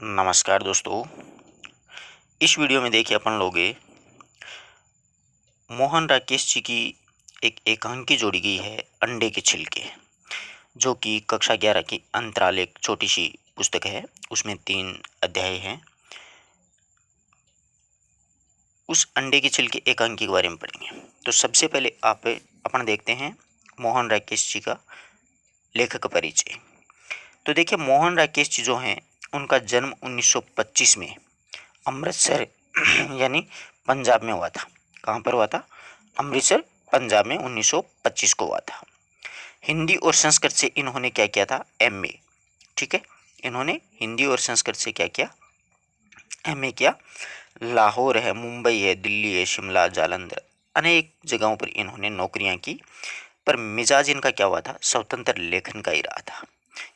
नमस्कार दोस्तों। इस वीडियो में देखिए अपन लोग मोहन राकेश जी की एक एकांकी जोड़ी गई है अंडे के छिलके, जो कि कक्षा 11 की अंतराल एक छोटी सी पुस्तक है। उसमें 3 अध्याय हैं। उस अंडे के छिलके एकांकी के बारे में पढ़ेंगे। तो सबसे पहले अपन देखते हैं मोहन राकेश जी का लेखक परिचय। तो देखिए मोहन राकेश जी जो हैं उनका जन्म 1925 में अमृतसर यानी पंजाब में हुआ था। कहाँ पर हुआ था? अमृतसर पंजाब में 1925 को हुआ था। हिंदी और संस्कृत से इन्होंने क्या किया था? एमए। ठीक है, इन्होंने हिंदी और संस्कृत से क्या किया? एमए किया। लाहौर है, मुंबई है, दिल्ली है, शिमला, जालंधर, अनेक जगहों पर इन्होंने नौकरियां की। पर मिजाज इनका क्या हुआ था? स्वतंत्र लेखन का ही रहा था,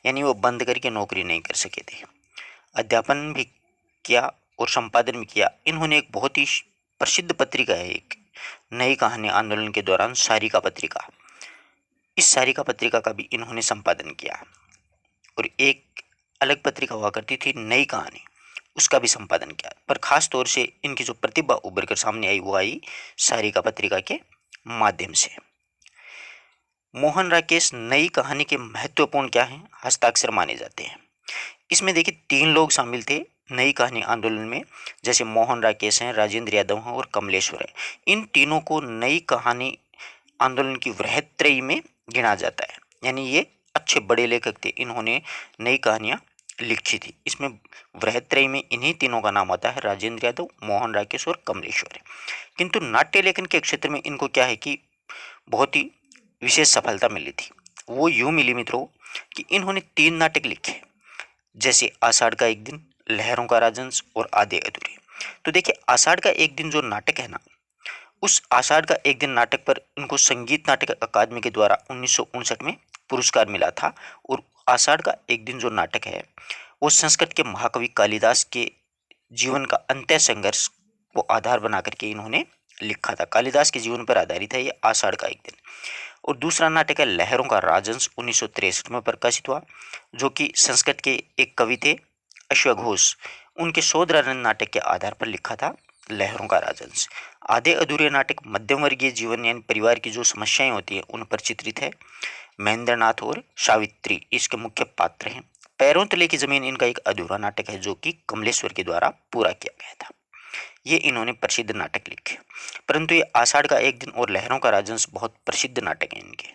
यानी वो बंद करके नौकरी नहीं कर सके थे। अध्यापन भी किया और संपादन भी किया। इन्होंने एक बहुत ही प्रसिद्ध पत्रिका है, एक नई कहानी आंदोलन के दौरान सारिका पत्रिका, इस सारिका पत्रिका का भी इन्होंने संपादन किया। और एक अलग पत्रिका हुआ करती थी नई कहानी, उसका भी संपादन किया। पर खास तौर से इनकी जो प्रतिभा उभर कर सामने आई वो आई सारिका पत्रिका के माध्यम से। मोहन राकेश नई कहानी के महत्वपूर्ण क्या हैं? हस्ताक्षर माने जाते हैं। इसमें देखिए 3 लोग शामिल थे नई कहानी आंदोलन में, जैसे मोहन राकेश हैं, राजेंद्र यादव हैं और कमलेश्वर है। इन तीनों को नई कहानी आंदोलन की वृहद त्रयी में गिना जाता है, यानी ये अच्छे बड़े लेखक थे। इन्होंने नई कहानियां लिखी थी। इसमें वृहद त्रयी में इन्हीं तीनों का नाम आता है, राजेंद्र यादव, मोहन राकेश और कमलेश्वर। किंतु नाट्य लेखन के क्षेत्र में इनको क्या है कि बहुत ही विशेष सफलता मिली थी। वो यूं मिली मित्रों कि इन्होंने 3 नाटक लिखे, जैसे आषाढ़ का एक दिन, लहरों का राजहंस और आधे अधूरे। तो देखिए आषाढ़ का एक दिन जो नाटक है ना, उस आषाढ़ का एक दिन नाटक पर इनको संगीत नाटक अकादमी के द्वारा 1959 में पुरस्कार मिला था। और आषाढ़ का एक दिन जो नाटक है वो संस्कृत के महाकवि कालिदास के जीवन का अंत्य संघर्ष को आधार बना करके इन्होंने लिखा था। कालिदास के जीवन पर आधारित है ये आषाढ़ का एक दिन। और दूसरा नाटक है लहरों का राजहंस, 1963 में प्रकाशित हुआ, जो कि संस्कृत के एक कवि थे अश्वघोष, उनके शोध रचना नाटक के आधार पर लिखा था लहरों का राजहंस। आधे अधूरे नाटक मध्यम वर्गीय जीवन यानी परिवार की जो समस्याएं होती हैं उन पर चित्रित है। महेंद्र नाथ और सावित्री इसके मुख्य पात्र हैं। पैरों तले की जमीन इनका एक अधूरा नाटक है, जो कि कमलेश्वर के द्वारा पूरा किया गया था। ये इन्होंने प्रसिद्ध नाटक लिखे। परंतु ये आषाढ़ का एक दिन और लहरों का राजहंस बहुत प्रसिद्ध नाटक है इनके।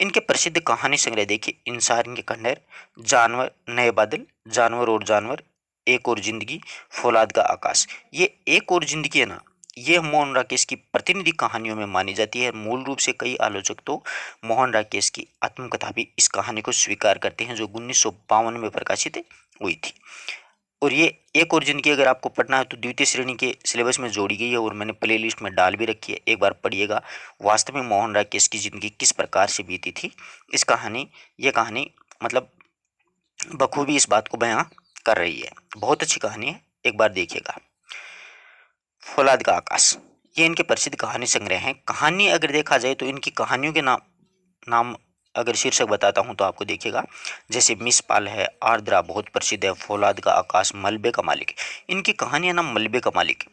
इनके प्रसिद्ध कहानी संग्रह देखिए, इंसान के खंडहर, जानवर, नए बादल, जानवर और जानवर, एक और जिंदगी, फौलाद का आकाश। ये एक और जिंदगी है ना, ये मोहन राकेश की प्रतिनिधि कहानियों में मानी जाती है। मूल रूप से कई आलोचक तो मोहन राकेश की आत्मकथा भी इस कहानी को स्वीकार करते हैं, जो 1952 में प्रकाशित हुई थी। और ये एक और जिंदगी अगर आपको पढ़ना है तो द्वितीय श्रेणी के सिलेबस में जोड़ी गई है और मैंने प्ले लिस्ट में डाल भी रखी है, एक बार पढ़िएगा। वास्तव में मोहन राकेश की जिंदगी किस प्रकार से बीती थी, ये कहानी मतलब बखूबी इस बात को बयां कर रही है। बहुत अच्छी कहानी है, एक बार देखिएगा। फौलाद का आकाश, ये इनके प्रसिद्ध कहानी संग्रह हैं। कहानी अगर देखा जाए तो इनकी कहानियों के नाम अगर शीर्षक बताता हूं तो आपको देखिएगा, जैसे मिस पाल है, आर्द्रा बहुत प्रसिद्ध है, फौलाद का आकाश, मलबे का मालिक। इनकी कहानी है ना मलबे का मालिक,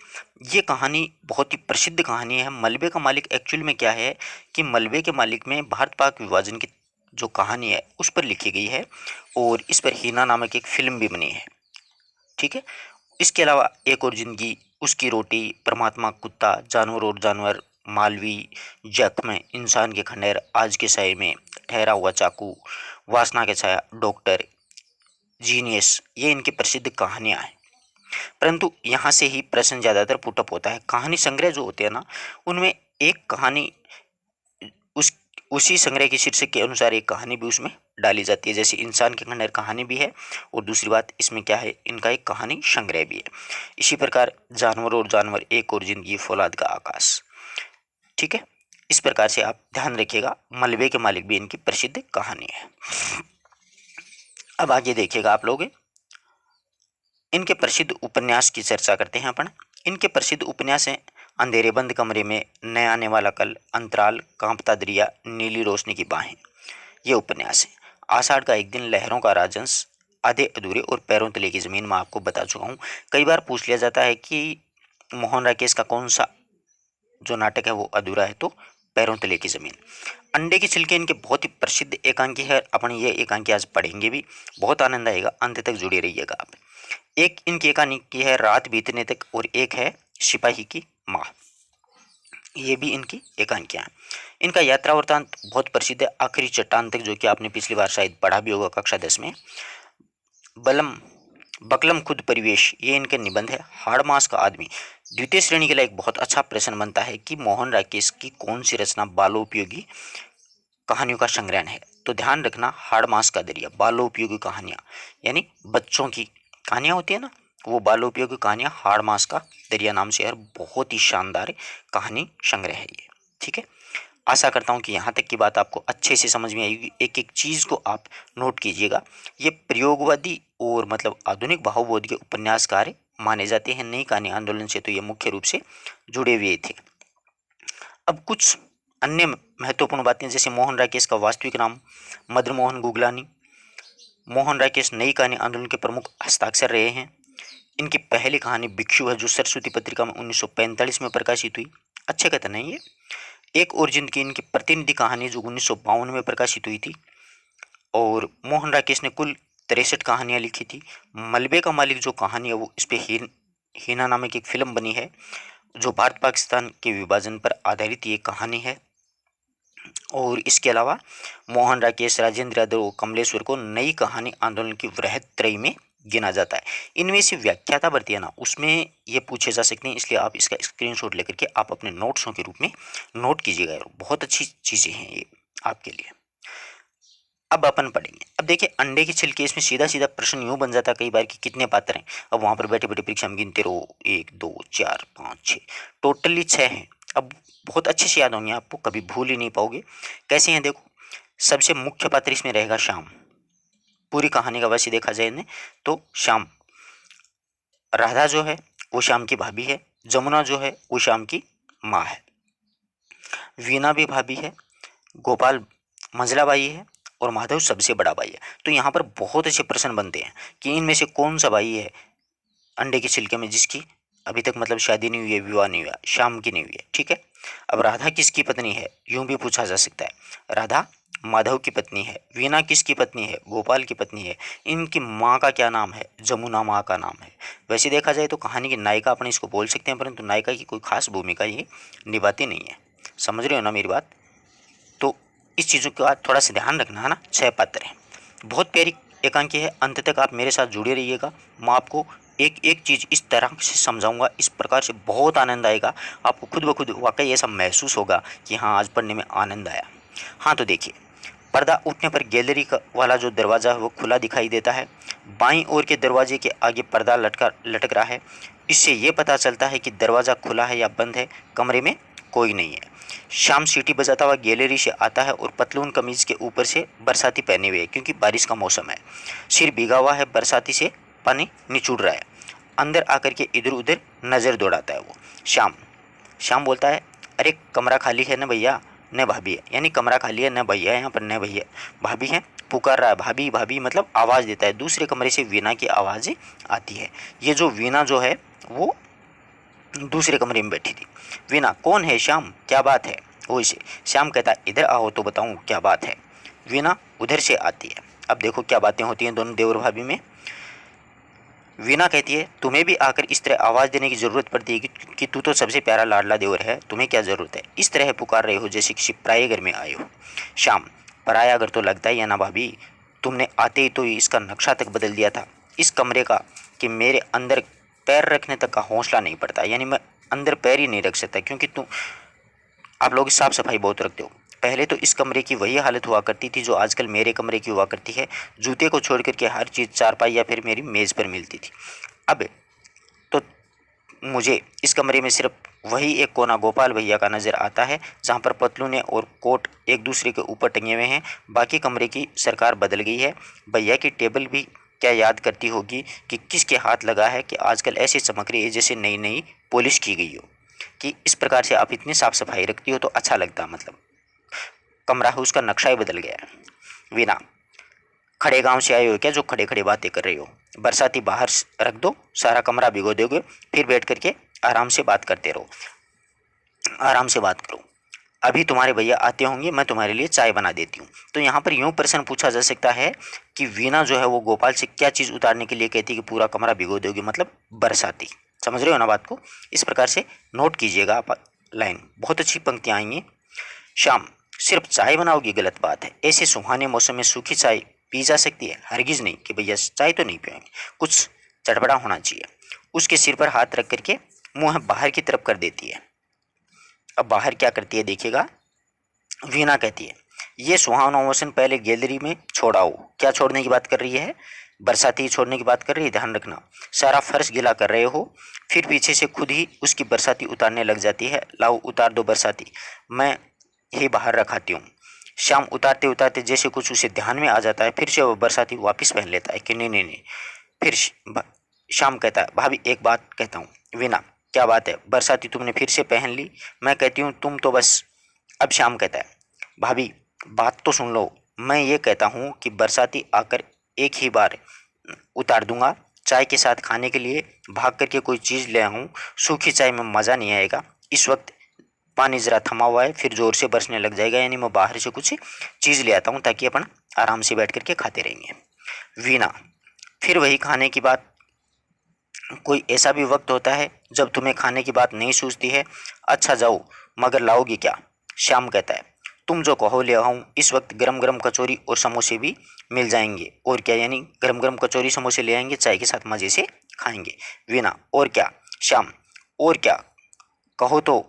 ये कहानी बहुत ही प्रसिद्ध कहानी है। मलबे का मालिक एक्चुअल में क्या है कि मलबे के मालिक में भारत पाक विभाजन की जो कहानी है उस पर लिखी गई है और इस पर हीना नामक एक फिल्म भी बनी है। ठीक है, इसके अलावा एक और जिंदगी, उसकी रोटी, परमात्मा कुत्ता, जानवर और जानवर, मालवी, जख्म, इंसान के खंडहर, आज के साय में, ठहरा हुआ चाकू, वासना के छाया, डॉक्टर, जीनियस, ये इनकी प्रसिद्ध कहानियां हैं। परंतु यहाँ से ही प्रश्न ज्यादातर पुटअप होता है। कहानी संग्रह जो होते हैं ना, उनमें एक कहानी उस उसी संग्रह के शीर्षक के अनुसार एक कहानी भी उसमें डाली जाती है। जैसे इंसान के खंडहर कहानी भी है और दूसरी बात इसमें क्या है, इनका एक कहानी संग्रह भी है। इसी प्रकार जानवर और जानवर, एक और जिंदगी, फौलाद का आकाश। ठीक है, इस प्रकार से आप ध्यान रखिएगा। मलबे के मालिक भी इनकी प्रसिद्ध कहानी है। अब आगे देखिएगा आप लोग, इनके प्रसिद्ध उपन्यास की चर्चा करते हैं अपन। इनके प्रसिद्ध उपन्यास हैं अंधेरे बंद कमरे में, न आने वाला कल, अंतराल, कांपता दरिया, नीली रोशनी की बाहें, ये उपन्यास है। आषाढ़ का एक दिन, लहरों का राजहंस, आधे अधूरे और पैरों तले की ज़मीन मैं आपको बता चुका हूँ। कई बार पूछ लिया जाता है कि मोहन राकेश का कौन सा जो नाटक है वो अधूरा है, तो पैरों तले की ज़मीन। अंडे के छिलके इनके बहुत ही प्रसिद्ध एकांकी है। अपन ये एकांकी आज पढ़ेंगे भी, बहुत आनंद आएगा, अंत तक जुड़े रहिएगा आप। एक इनकी एकांकी है रात बीतने तक और एक है सिपाही की माँ। ये भी इनकी एकांकियाँ हैं। इनका यात्रा वृत्तांत बहुत प्रसिद्ध है, आखिरी चट्टान तक, जो कि आपने पिछली बार शायद पढ़ा भी होगा कक्षा 10 में। बलम बकलम खुद परिवेश, ये इनके निबंध है। हाड़ मास का आदमी, द्वितीय श्रेणी के लिए एक बहुत अच्छा प्रश्न बनता है कि मोहन राकेश की कौन सी रचना बालोपयोगी कहानियों का संग्रहण है। तो ध्यान रखना, हाड़ मास का दरिया, बालोपयोगी कहानियाँ, यानी बच्चों की कहानियाँ होती है ना, वो बालोपयोगी कहानियाँ हाड़ मास का दरिया नाम से है। बहुत ही शानदार कहानी संग्रह है ये। ठीक है, आशा करता हूँ कि यहाँ तक की बात आपको अच्छे से समझ में आएगी। एक एक चीज़ को आप नोट कीजिएगा। ये प्रयोगवादी और मतलब आधुनिक भावबोध के उपन्यासकार माने जाते हैं। नई कहानी आंदोलन से तो ये मुख्य रूप से जुड़े हुए थे। अब कुछ अन्य महत्वपूर्ण बातें, जैसे मोहन राकेश का वास्तविक नाम मदन मोहन गुगलानी। मोहन राकेश नई कहानी आंदोलन के प्रमुख हस्ताक्षर रहे हैं। इनकी पहली कहानी भिक्षु है, जो सरस्वती पत्रिका में 1945 में प्रकाशित हुई। अच्छे कथन है ये। एक और जिंदगी, इनकी प्रतिनिधि कहानी, जो 1952 में प्रकाशित हुई थी। और मोहन राकेश ने कुल 63 कहानियाँ लिखी थी। मलबे का मालिक जो कहानी है वो इस पे हीना नामक एक फिल्म बनी है, जो भारत पाकिस्तान के विभाजन पर आधारित ये कहानी है। और इसके अलावा मोहन राकेश, राजेंद्र यादव और कमलेश्वर को नई कहानी आंदोलन की वृहद त्रयी में गिना जाता है। इनमें से व्याख्याता बढ़ती है ना, उसमें ये पूछे जा सकते हैं, इसलिए आप इसका स्क्रीनशॉट लेकर के आप अपने नोट्सों के रूप में नोट कीजिएगा यार। बहुत अच्छी चीज़ें हैं ये आपके लिए। अब अपन पढ़ेंगे। अब देखिए, अंडे के छिलके, इसमें सीधा सीधा प्रश्न यूं बन जाता है कई बार कि कितने पात्र हैं। अब वहां पर बैठे बैठे परीक्षा में गिनते रहो, 1 2 4 5 6, टोटली 6 हैं। अब बहुत अच्छे से याद होंगे आपको, कभी भूल ही नहीं पाओगे। कैसे हैं देखो, सबसे मुख्य पात्र इसमें रहेगा श्याम। पूरी कहानी का वैसे देखा जाए तो श्याम। राधा जो है वो श्याम की भाभी है। जमुना जो है वो श्याम की माँ है। वीणा भी भाभी है। गोपाल मंझला बाई है। और माधव सबसे बड़ा भाई है। तो यहाँ पर बहुत अच्छे प्रश्न बनते हैं कि इनमें से कौन सा भाई है अंडे के छिलके में जिसकी अभी तक मतलब शादी नहीं हुई है, विवाह नहीं हुआ, श्याम की नहीं हुई है। ठीक है, अब राधा किसकी पत्नी है, यूं भी पूछा जा सकता है। राधा माधव की पत्नी है। वीणा किसकी पत्नी है, गोपाल की पत्नी है। इनकी माँ का क्या नाम है, जमुना माँ का नाम है। वैसे देखा जाए तो कहानी की नायिका अपन इसको बोल सकते हैं, परंतु नायिका की कोई खास भूमिका ये निभाती नहीं है। समझ रहे हो ना मेरी बात। तो इस चीज़ों का थोड़ा सा ध्यान रखना है ना। 6 पात्र हैं, बहुत प्यारी एकांकी है। अंत तक आप मेरे साथ जुड़े रहिएगा। मैं आपको एक एक चीज़ इस तरह से समझाऊंगा, इस प्रकार से बहुत आनंद आएगा आपको। खुद ब खुद वाकई ऐसा महसूस होगा कि हाँ, आज पढ़ने में आनंद आया। हाँ, तो देखिए, पर्दा उठने पर गैलरी का वाला जो दरवाज़ा है वो खुला दिखाई देता है। बाईं ओर के दरवाजे के आगे पर्दा लटक रहा है। इससे ये पता चलता है कि दरवाज़ा खुला है या बंद है। कमरे में कोई नहीं है। शाम सीटी बजाता हुआ गैलरी से आता है और पतलून कमीज के ऊपर से बरसाती पहने हुए है, क्योंकि बारिश का मौसम है। सिर भीगा हुआ है, बरसाती से पानी निचुड़ रहा है। अंदर आकर के इधर उधर नज़र दौड़ाता है वो। शाम शाम बोलता है, अरे कमरा खाली है न भैया, न भाभी है, यानी कमरा खाली है, न भैया है यहाँ पर, न भैया भाभी है। पुकार रहा है, भाभी भाभी, मतलब आवाज़ देता है। दूसरे कमरे से वीणा की आवाज़ आती है। ये जो वीणा जो है वो दूसरे कमरे में बैठी थी। वीणा, कौन है श्याम, क्या बात है। वो इसे श्याम कहता है, इधर आओ तो बताऊं क्या बात है। वीणा उधर से आती है। अब देखो क्या बातें होती हैं दोनों देवर भाभी में। वीणा कहती है, तुम्हें भी आकर इस तरह आवाज़ देने की ज़रूरत पड़ती है कि तू तो सबसे प्यारा लाडला देवर है, तुम्हें क्या ज़रूरत है, इस तरह पुकार रहे हो जैसे किसी पराये घर में आए हो। श्याम, पराया घर तो लगता ही है ना भाभी, तुमने आते ही तो इसका नक्शा तक बदल दिया था इस कमरे का, कि मेरे अंदर पैर रखने तक का हौसला नहीं पड़ता, यानी मैं अंदर पैर ही नहीं रख सकता, क्योंकि तुम आप लोग साफ सफाई बहुत रखते हो। पहले तो इस कमरे की वही हालत हुआ करती थी जो आजकल मेरे कमरे की हुआ करती है। जूते को छोड़ करके हर चीज़ चारपाई या फिर मेरी मेज़ पर मिलती थी। अब तो मुझे इस कमरे में सिर्फ वही एक कोना गोपाल भैया का नज़र आता है, जहाँ पर पतलूने और कोट एक दूसरे के ऊपर टंगे हुए हैं। बाकी कमरे की सरकार बदल गई है। भैया की टेबल भी क्या याद करती होगी कि किसके हाथ लगा है कि आजकल ऐसे चमक रही है जैसे नई नई पॉलिश की गई हो। कि इस प्रकार से आप इतनी साफ़ सफाई रखती हो तो अच्छा लगता, मतलब कमरा है उसका नक्शा ही बदल गया है। वीणा, खड़े गांव से आए हो क्या जो खड़े खड़े बातें कर रहे हो? बरसाती बाहर रख दो, सारा कमरा भिगो दोगे, फिर बैठ करके आराम से बात करते रहो, आराम से बात करो। अभी तुम्हारे भैया आते होंगे, मैं तुम्हारे लिए चाय बना देती हूँ। तो यहाँ पर यूँ प्रश्न पूछा जा सकता है कि वीणा जो है वो गोपाल से क्या चीज़ उतारने के लिए कहती है कि पूरा कमरा भिगो दोगे, मतलब बरसाती। समझ रहे हो ना बात को? इस प्रकार से नोट कीजिएगा आप लाइन, बहुत अच्छी पंक्तियाँ आएंगी। शाम, सिर्फ चाय बनाओगी? गलत बात है। ऐसे सुहाने मौसम में सूखी चाय पी जा सकती है? हरगिज नहीं कि भैया चाय तो नहीं पियेंगे, कुछ चटपटा होना चाहिए। उसके सिर पर हाथ रख करके मुंह बाहर की तरफ कर देती है। अब बाहर क्या करती है देखिएगा, वीणा कहती है, ये सुहावना मौसम पहले गैलरी में छोड़ाओ। क्या छोड़ने की बात कर रही है? बरसाती छोड़ने की बात कर रही है, ध्यान रखना। सारा फर्श गीला कर रहे हो, फिर पीछे से खुद ही उसकी बरसाती उतारने लग जाती है। लाओ उतार दो बरसाती, मैं ही बाहर रखाती हूँ। शाम उतारते उतारते जैसे कुछ उसे ध्यान में आ जाता है, फिर से वो बरसाती वापस पहन लेता है कि नहीं नहीं नहीं। फिर शाम कहता है, भाभी एक बात कहता हूँ। वीणा, क्या बात है? बरसाती तुमने फिर से पहन ली? मैं कहती हूँ तुम तो बस। अब शाम कहता है, भाभी बात तो सुन लो, मैं ये कहता हूँ कि बरसाती आकर एक ही बार उतार दूंगा। चाय के साथ खाने के लिए भाग करके कोई चीज़ ले आऊँ? सूखी चाय में मज़ा नहीं आएगा। इस वक्त पानी ज़रा थमा हुआ है, फिर ज़ोर से बरसने लग जाएगा, यानी मैं बाहर से कुछ चीज़ ले आता हूँ ताकि अपन आराम से बैठ करके खाते रहेंगे। वीणा, फिर वही खाने की बात। कोई ऐसा भी वक्त होता है जब तुम्हें खाने की बात नहीं सूझती है? अच्छा जाओ, मगर लाओगी क्या? श्याम कहता है, तुम जो कहो ले आऊँ। इस वक्त गरम गरम कचौरी और समोसे भी मिल जाएंगे। और क्या? यानी गरम गरम कचौरी समोसे ले आएंगे, चाय के साथ मज़े से खाएंगे। वीणा, और क्या? श्याम, और क्या कहो तो,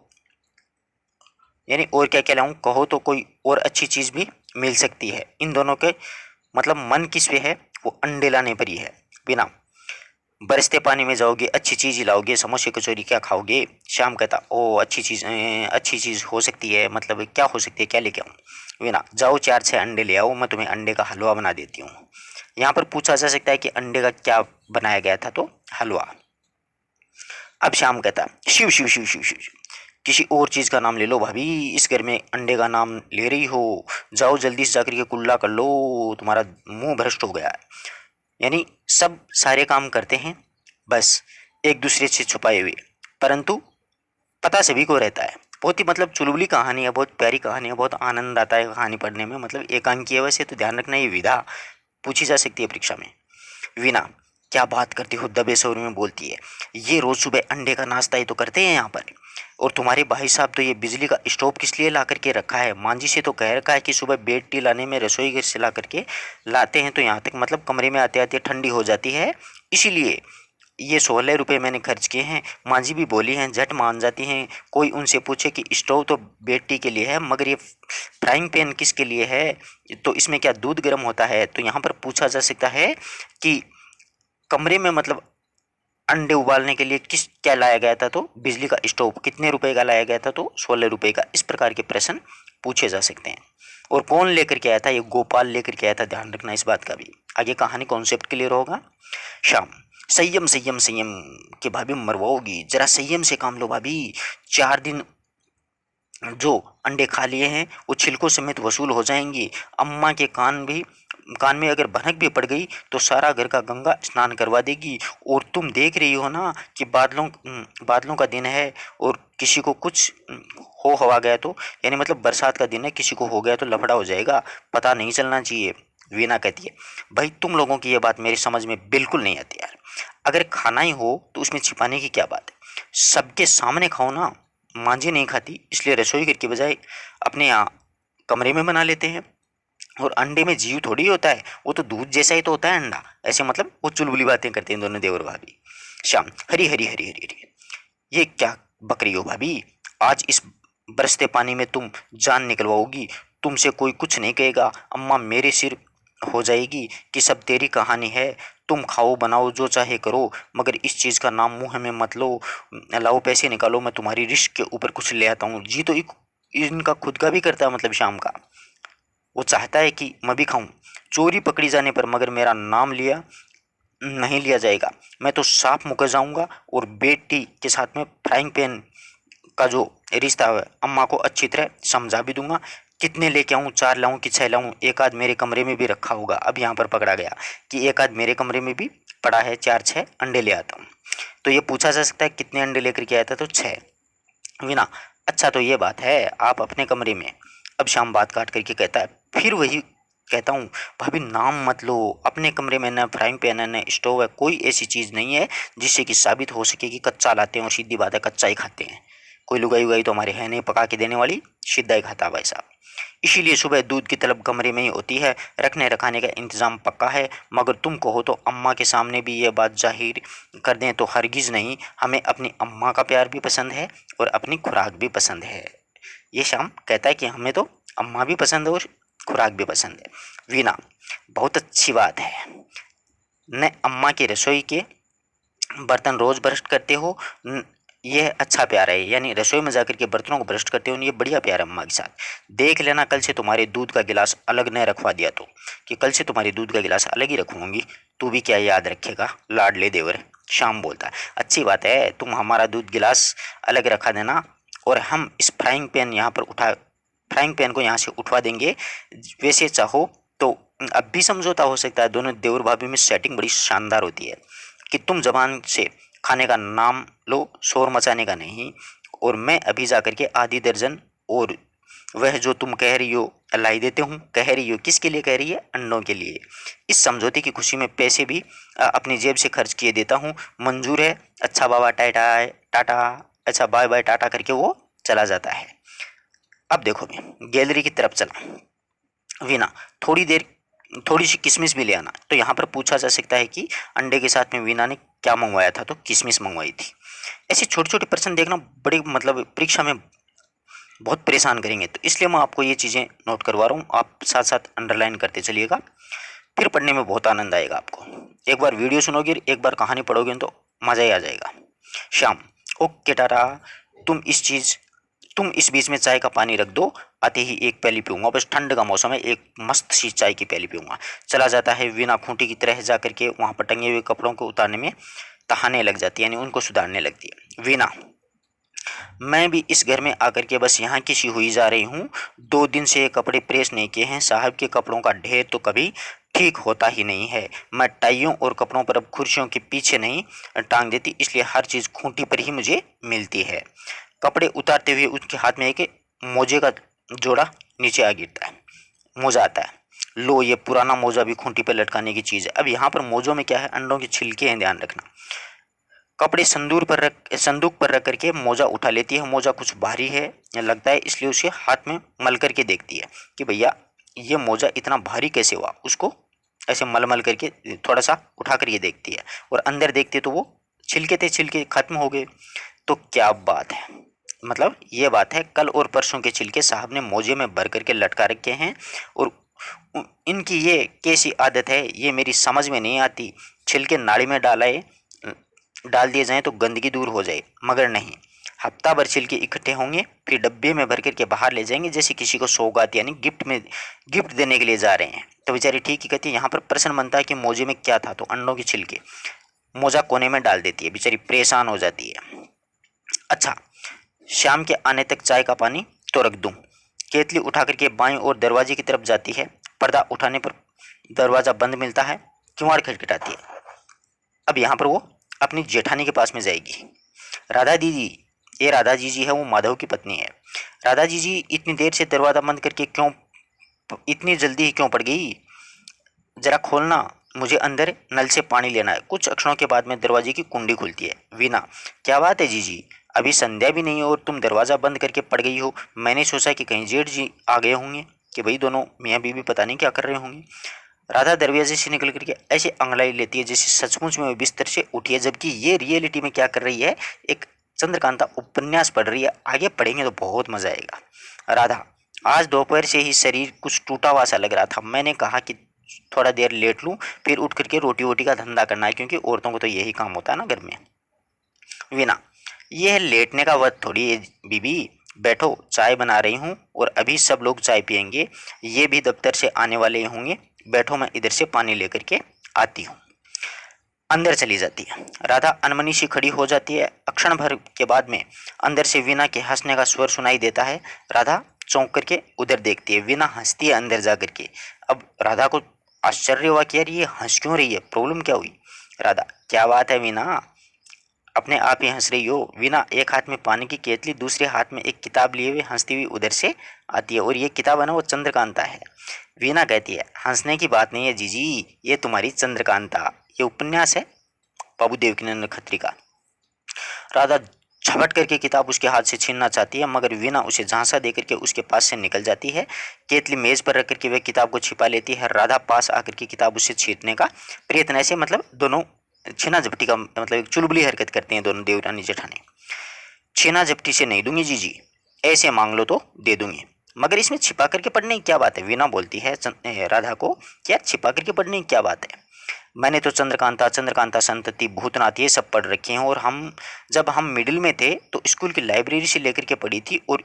यानी और क्या क्या लाऊं? कहो तो कोई और अच्छी चीज़ भी मिल सकती है। इन दोनों के मतलब मन किस पे है? वो अंडे लाने पर ही है। बिना बरसते पानी में जाओगे, अच्छी चीज़ ही लाओगे, समोसे कचौरी क्या खाओगे? श्याम कहता, ओ अच्छी चीज़ हो सकती है, मतलब क्या हो सकती है, क्या लेके आऊँ? बिना, जाओ 4-6 अंडे ले आओ, मैं तुम्हें अंडे का हलवा बना देती हूँ। यहाँ पर पूछा जा सकता है कि अंडे का क्या बनाया गया था? तो हलवा। अब श्याम कहता, शिव शिव शिव शिव शिव, किसी और चीज़ का नाम ले लो भाभी, इस घर में अंडे का नाम ले रही हो? जाओ जल्दी से जाकर के कुल्ला कर लो, तुम्हारा मुंह भ्रष्ट हो गया है। यानी सब सारे काम करते हैं बस एक दूसरे से छुपाए हुए, परंतु पता सभी को रहता है। बहुत ही मतलब चुलबुली कहानी है, बहुत प्यारी कहानी है, बहुत आनंद आता है कहानी पढ़ने में। मतलब एकांकी है वैसे, तो ध्यान रखना ये विधा पूछी जा सकती है परीक्षा में। वीना, क्या बात करती हो? दबे स्वर में बोलती है, ये रोज सुबह अंडे का नाश्ता ही तो करते हैं यहाँ पर। और तुम्हारे भाई साहब तो ये बिजली का स्टोव किस लिए ला करके रखा है? मांझी से तो कह रखा है कि सुबह बेड टी लाने में रसोई गैस से ला करके लाते हैं, तो यहाँ तक मतलब कमरे में आते आते ठंडी हो जाती है, इसीलिए ये 16 रुपये मैंने खर्च किए हैं। मांझी भी बोली हैं, झट मान जाती हैं। कोई उनसे पूछे कि स्टोव तो बेड टी के लिए है, मगर ये फ्राइंग पैन किसके लिए है? तो इसमें क्या दूध गर्म होता है? तो यहाँ पर पूछा जा सकता है कि कमरे में मतलब अंडे उबालने के लिए किस क्या लाया गया था? तो बिजली का स्टोव। कितने रुपए का लाया गया था? तो 16 रुपये का। इस प्रकार के प्रश्न पूछे जा सकते हैं। और कौन लेकर के आया था? ये गोपाल लेकर के आया था, ध्यान रखना इस बात का भी। आगे कहानी कॉन्सेप्ट क्लियर होगा। शाम, संयम संयम संयम कि भाभी मरवाओगी, जरा संयम से काम लो भाभी। 4 दिन जो अंडे खा लिए हैं वो छिलकों समेत वसूल हो जाएंगी। अम्मा के कान में अगर भनक भी पड़ गई तो सारा घर का गंगा स्नान करवा देगी। और तुम देख रही हो ना कि बादलों का दिन है, और किसी को कुछ हो हवा गया तो, यानी मतलब बरसात का दिन है, किसी को हो गया तो लफड़ा हो जाएगा, पता नहीं चलना चाहिए। वीना कहती है, भाई तुम लोगों की ये बात मेरी समझ में बिल्कुल नहीं आती यार। अगर खाना ही हो तो उसमें छिपाने की क्या बात है? सबके सामने खाओ ना। मांझी नहीं खाती, इसलिए रसोई घर के बजाय अपने यहाँ कमरे में बना लेते हैं। और अंडे में जीव थोड़ी होता है, वो तो दूध जैसा ही तो होता है अंडा। ऐसे मतलब वो चुलबुली बातें करते हैं दोनों देवर भाभी। शाम, हरी हरी हरी हरी हरी, ये क्या बक रही हो भाभी? आज इस बरसते पानी में तुम जान निकलवाओगी, तुमसे कोई कुछ नहीं कहेगा। अम्मा मेरे सिर हो जाएगी कि सब तेरी कहानी है। तुम खाओ बनाओ जो चाहे करो, मगर इस चीज़ का नाम मुंह में मत लो। लाओ पैसे निकालो, मैं तुम्हारी रिस्क के ऊपर कुछ ले आता हूँ। जी तो इनका खुद का भी करता है, मतलब शाम का। वो चाहता है कि मैं भी खाऊं। चोरी पकड़ी जाने पर मगर मेरा नाम लिया नहीं लिया जाएगा। मैं तो साफ मुकर जाऊंगा, और बेटी के साथ में फ्राइंग पैन का जो रिश्ता है अम्मा को अच्छी तरह समझा भी दूंगा। कितने लेके आऊँ, 4 लाऊँ कि 6 लाऊँ, एक आध मेरे कमरे में भी रखा होगा। अब यहाँ पर पकड़ा गया कि एक आध मेरे कमरे में भी पड़ा है, 4-6 अंडे ले आता हूँ। तो ये पूछा जा सकता है कितने अंडे लेकर के आया था, तो 6। वीना, अच्छा तो ये बात है, आप अपने कमरे में। अब श्याम बात काट करके कहता है, फिर वही कहता हूँ, भाभी नाम मत लो, अपने कमरे में न फ्राइंग पैन है न स्टोव है, कोई ऐसी चीज़ नहीं है जिससे कि साबित हो सके कि कच्चा लाते हैं और सीधी बात है कच्चा ही खाते हैं। कोई लुगाई उगाई तो हमारे है नहीं पका के देने वाली, सीधा ही खाता भाई साहब। इसीलिए सुबह दूध की तलब कमरे में ही होती है, रखने रखाने का इंतज़ाम पक्का है। मगर तुम कहो तो अम्मा के सामने भी ये बात जाहिर कर दें तो हरगिज़ नहीं, हमें अपनी अम्मा का प्यार भी पसंद है और अपनी खुराक भी पसंद है। ये श्याम कहता है कि हमें तो अम्मा भी पसंद है और खुराक भी पसंद है। वीना, बहुत अच्छी बात है, न अम्मा की रसोई के बर्तन रोज़ ब्रश करते हो, यह अच्छा प्यार है, यानी रसोई में जाकर के बर्तनों को ब्रश करते हो, ये बढ़िया प्यार है अम्मा के साथ। देख लेना कल से तुम्हारे दूध का गिलास अलग न रखवा दिया तो, कि कल से तुम्हारी दूध का गिलास अलग ही रखूंगी, तू भी क्या याद रखेगा लाडले देवर। श्याम बोलता है, अच्छी बात है, तुम हमारा दूध गिलास अलग रखा देना और हम इस फ्राइंग पैन को यहाँ से उठवा देंगे। वैसे चाहो तो अब भी समझौता हो सकता है, दोनों देवर भाभी में सेटिंग बड़ी शानदार होती है कि तुम जबान से खाने का नाम लो, शोर मचाने का नहीं, और मैं अभी जा करके आधी दर्जन और वह जो तुम कह रही हो लाई देते हूँ। कह रही हो किसके लिए कह रही है, अंडों के लिए। इस समझौते की खुशी में पैसे भी अपनी जेब से खर्च किए देता हूँ, मंजूर है। अच्छा बाबा, टाटा टाटा, अच्छा बाय बाय टाटा करके वो चला जाता है। अब देखो मैं गैलरी की तरफ चला। वीना, थोड़ी देर थोड़ी सी किशमिश भी ले आना। तो यहाँ पर पूछा जा सकता है कि अंडे के साथ में वीना ने क्या मंगवाया था, तो किशमिश मंगवाई थी। ऐसे छोटे छोटे प्रश्न देखना बड़े मतलब परीक्षा में बहुत परेशान करेंगे, तो इसलिए मैं आपको ये चीज़ें नोट करवा रहा हूँ, आप साथ साथ अंडरलाइन करते चलिएगा, फिर पढ़ने में बहुत आनंद आएगा आपको। एक बार वीडियो सुनोगे, एक बार कहानी पढ़ोगे तो मज़ा ही आ जाएगा। श्याम, ओके टाटा, तुम इस चीज़ तुम इस बीच में चाय का पानी रख दो, आते ही एक प्याली पीऊंगा, बस ठंड का मौसम है, एक मस्त सी चाय की प्याली पीऊंगा। चला जाता है। वीना खूंटी की तरह जा करके वहाँ पर टंगे हुए कपड़ों को उतारने में तहाने लग जाती है, यानी उनको सुधारने लगती है। वीना, मैं भी इस घर में आकर के बस यहाँ की सी हुई जा रही हूँ, 2 दिन से ये कपड़े प्रेस नहीं किए हैं, साहब के कपड़ों का ढेर तो कभी ठीक होता ही नहीं है। मैं टाइयों और कपड़ों पर अब कुर्सियों के पीछे नहीं टांग देती, इसलिए हर चीज़ खूंटी पर ही मुझे मिलती है। कपड़े उतारते हुए उसके हाथ में एक मोजे का जोड़ा नीचे आ गिरता है, मोजा आता है। लो, ये पुराना मोजा भी खूंटी पर लटकाने की चीज़ है। अब यहाँ पर मोजों में क्या है, अंडों के छिलके हैं, ध्यान रखना। कपड़े संदूक पर रख करके मोजा उठा लेती है। मोजा कुछ भारी है लगता है, इसलिए उसे हाथ में मल करके देखती है कि भैया ये मोजा इतना भारी कैसे हुआ। उसको ऐसे मल मल करके थोड़ा सा उठा करके देखती है, और अंदर देखती है तो वो छिलके थे, छिलके खत्म हो गए। तो क्या बात है, मतलब ये बात है, कल और परसों के छिलके साहब ने मोजे में भर करके लटका रखे हैं, और इनकी ये कैसी आदत है ये मेरी समझ में नहीं आती। छिलके नाली में डाल दिए जाएं तो गंदगी दूर हो जाए, मगर नहीं, हफ्ता भर छिलके इकट्ठे होंगे, फिर डब्बे में भर करके बाहर ले जाएंगे, जैसे किसी को सौगात यानी गिफ्ट देने के लिए जा रहे हैं। तो बेचारी ठीक ही कहती है। यहाँ पर प्रश्न बनता है कि मोजे में क्या था, तो अंडों के छिलके। मोजा कोने में डाल देती है, बेचारी परेशान हो जाती है। अच्छा, शाम के आने तक चाय का पानी तो रख दूं। केतली उठा करके बाईं ओर दरवाजे की तरफ जाती है। पर्दा उठाने पर दरवाज़ा बंद मिलता है, किवाड़ खटखटाती है। अब यहाँ पर वो अपनी जेठानी के पास में जाएगी। राधा दीदी, ये राधा जी है, वो माधव की पत्नी है। राधा जी इतनी देर से दरवाज़ा बंद करके क्यों, इतनी जल्दी ही क्यों पड़ गई, जरा खोलना, मुझे अंदर नल से पानी लेना है। कुछ क्षणों के बाद में दरवाजे की कुंडी खुलती है। वीना, क्या बात है जीजी, अभी संध्या भी नहीं है और तुम दरवाज़ा बंद करके पड़ गई हो। मैंने सोचा कि कहीं जेठ जी आ गए होंगे, कि भाई दोनों मियाँ बीवी पता नहीं क्या कर रहे होंगे। राधा दरवाजे से निकल करके ऐसे अंगड़ाई लेती है जैसे सचमुच में वो बिस्तर से उठी है, जबकि ये रियलिटी में क्या कर रही है, एक चंद्रकांता उपन्यास पढ़ रही है। आगे पढ़ेंगे तो बहुत मजा आएगा। राधा, आज दोपहर से ही शरीर कुछ टूटा हुआ सा लग रहा था, मैंने कहा कि थोड़ा देर लेट लूं, फिर उठ करके रोटी वोटी का धंधा करना है, क्योंकि औरतों को तो यही काम होता है ना घर में। वीना, यह लेटने का वक्त थोड़ी है बीबी, बैठो, चाय बना रही हूँ और अभी सब लोग चाय पियेंगे, ये भी दफ्तर से आने वाले होंगे। बैठो, मैं इधर से पानी लेकर के आती हूँ। अंदर चली जाती है। राधा अनमनी सी खड़ी हो जाती है। क्षण भर के बाद में अंदर से वीना के हंसने का स्वर सुनाई देता है। राधा, चौंक करके उधर देखती है। वीणा हंसती है अंदर जा करके। अब राधा को आश्चर्य हुआ कि यार ये हंस क्यों रही है, प्रॉब्लम क्या हुई। राधा, क्या बात है वीणा, अपने आप ही हंस रही हो। वीणा एक हाथ में पानी की केतली, दूसरे हाथ में एक किताब लिए हुए हंसती हुई उधर से आती है, और ये किताब है ना वो चंद्रकांता है। वीणा कहती है, हंसने की बात नहीं है जीजी, ये तुम्हारी चंद्रकांता, ये उपन्यास है बाबू देवकीनंदन खत्री का। राधा झपट करके किताब उसके हाथ से छीनना चाहती है, मगर वीणा उसे झांसा देकर के उसके पास से निकल जाती है। केतली मेज पर रख करके वह किताब को छिपा लेती है। राधा पास आकर के किताब उसे छीनने का प्रयत्न, ऐसे मतलब दोनों छीना झपटी का मतलब एक चुलबुली हरकत करते हैं दोनों देवरानी जेठानी। छीना झपटी से नहीं दूंगी जीजी, ऐसे मांग लो तो दे दूंगी, मगर इसमें छिपा करके पढ़ने की क्या बात है। वीणा बोलती है राधा को, क्या छिपा करके पढ़ने की क्या बात है, मैंने तो चंद्रकांता, चंद्रकांता संतति, भूतनाथ ये सब पढ़ रखे हैं, और हम जब हम मिडिल में थे तो स्कूल की लाइब्रेरी से लेकर के पढ़ी थी, और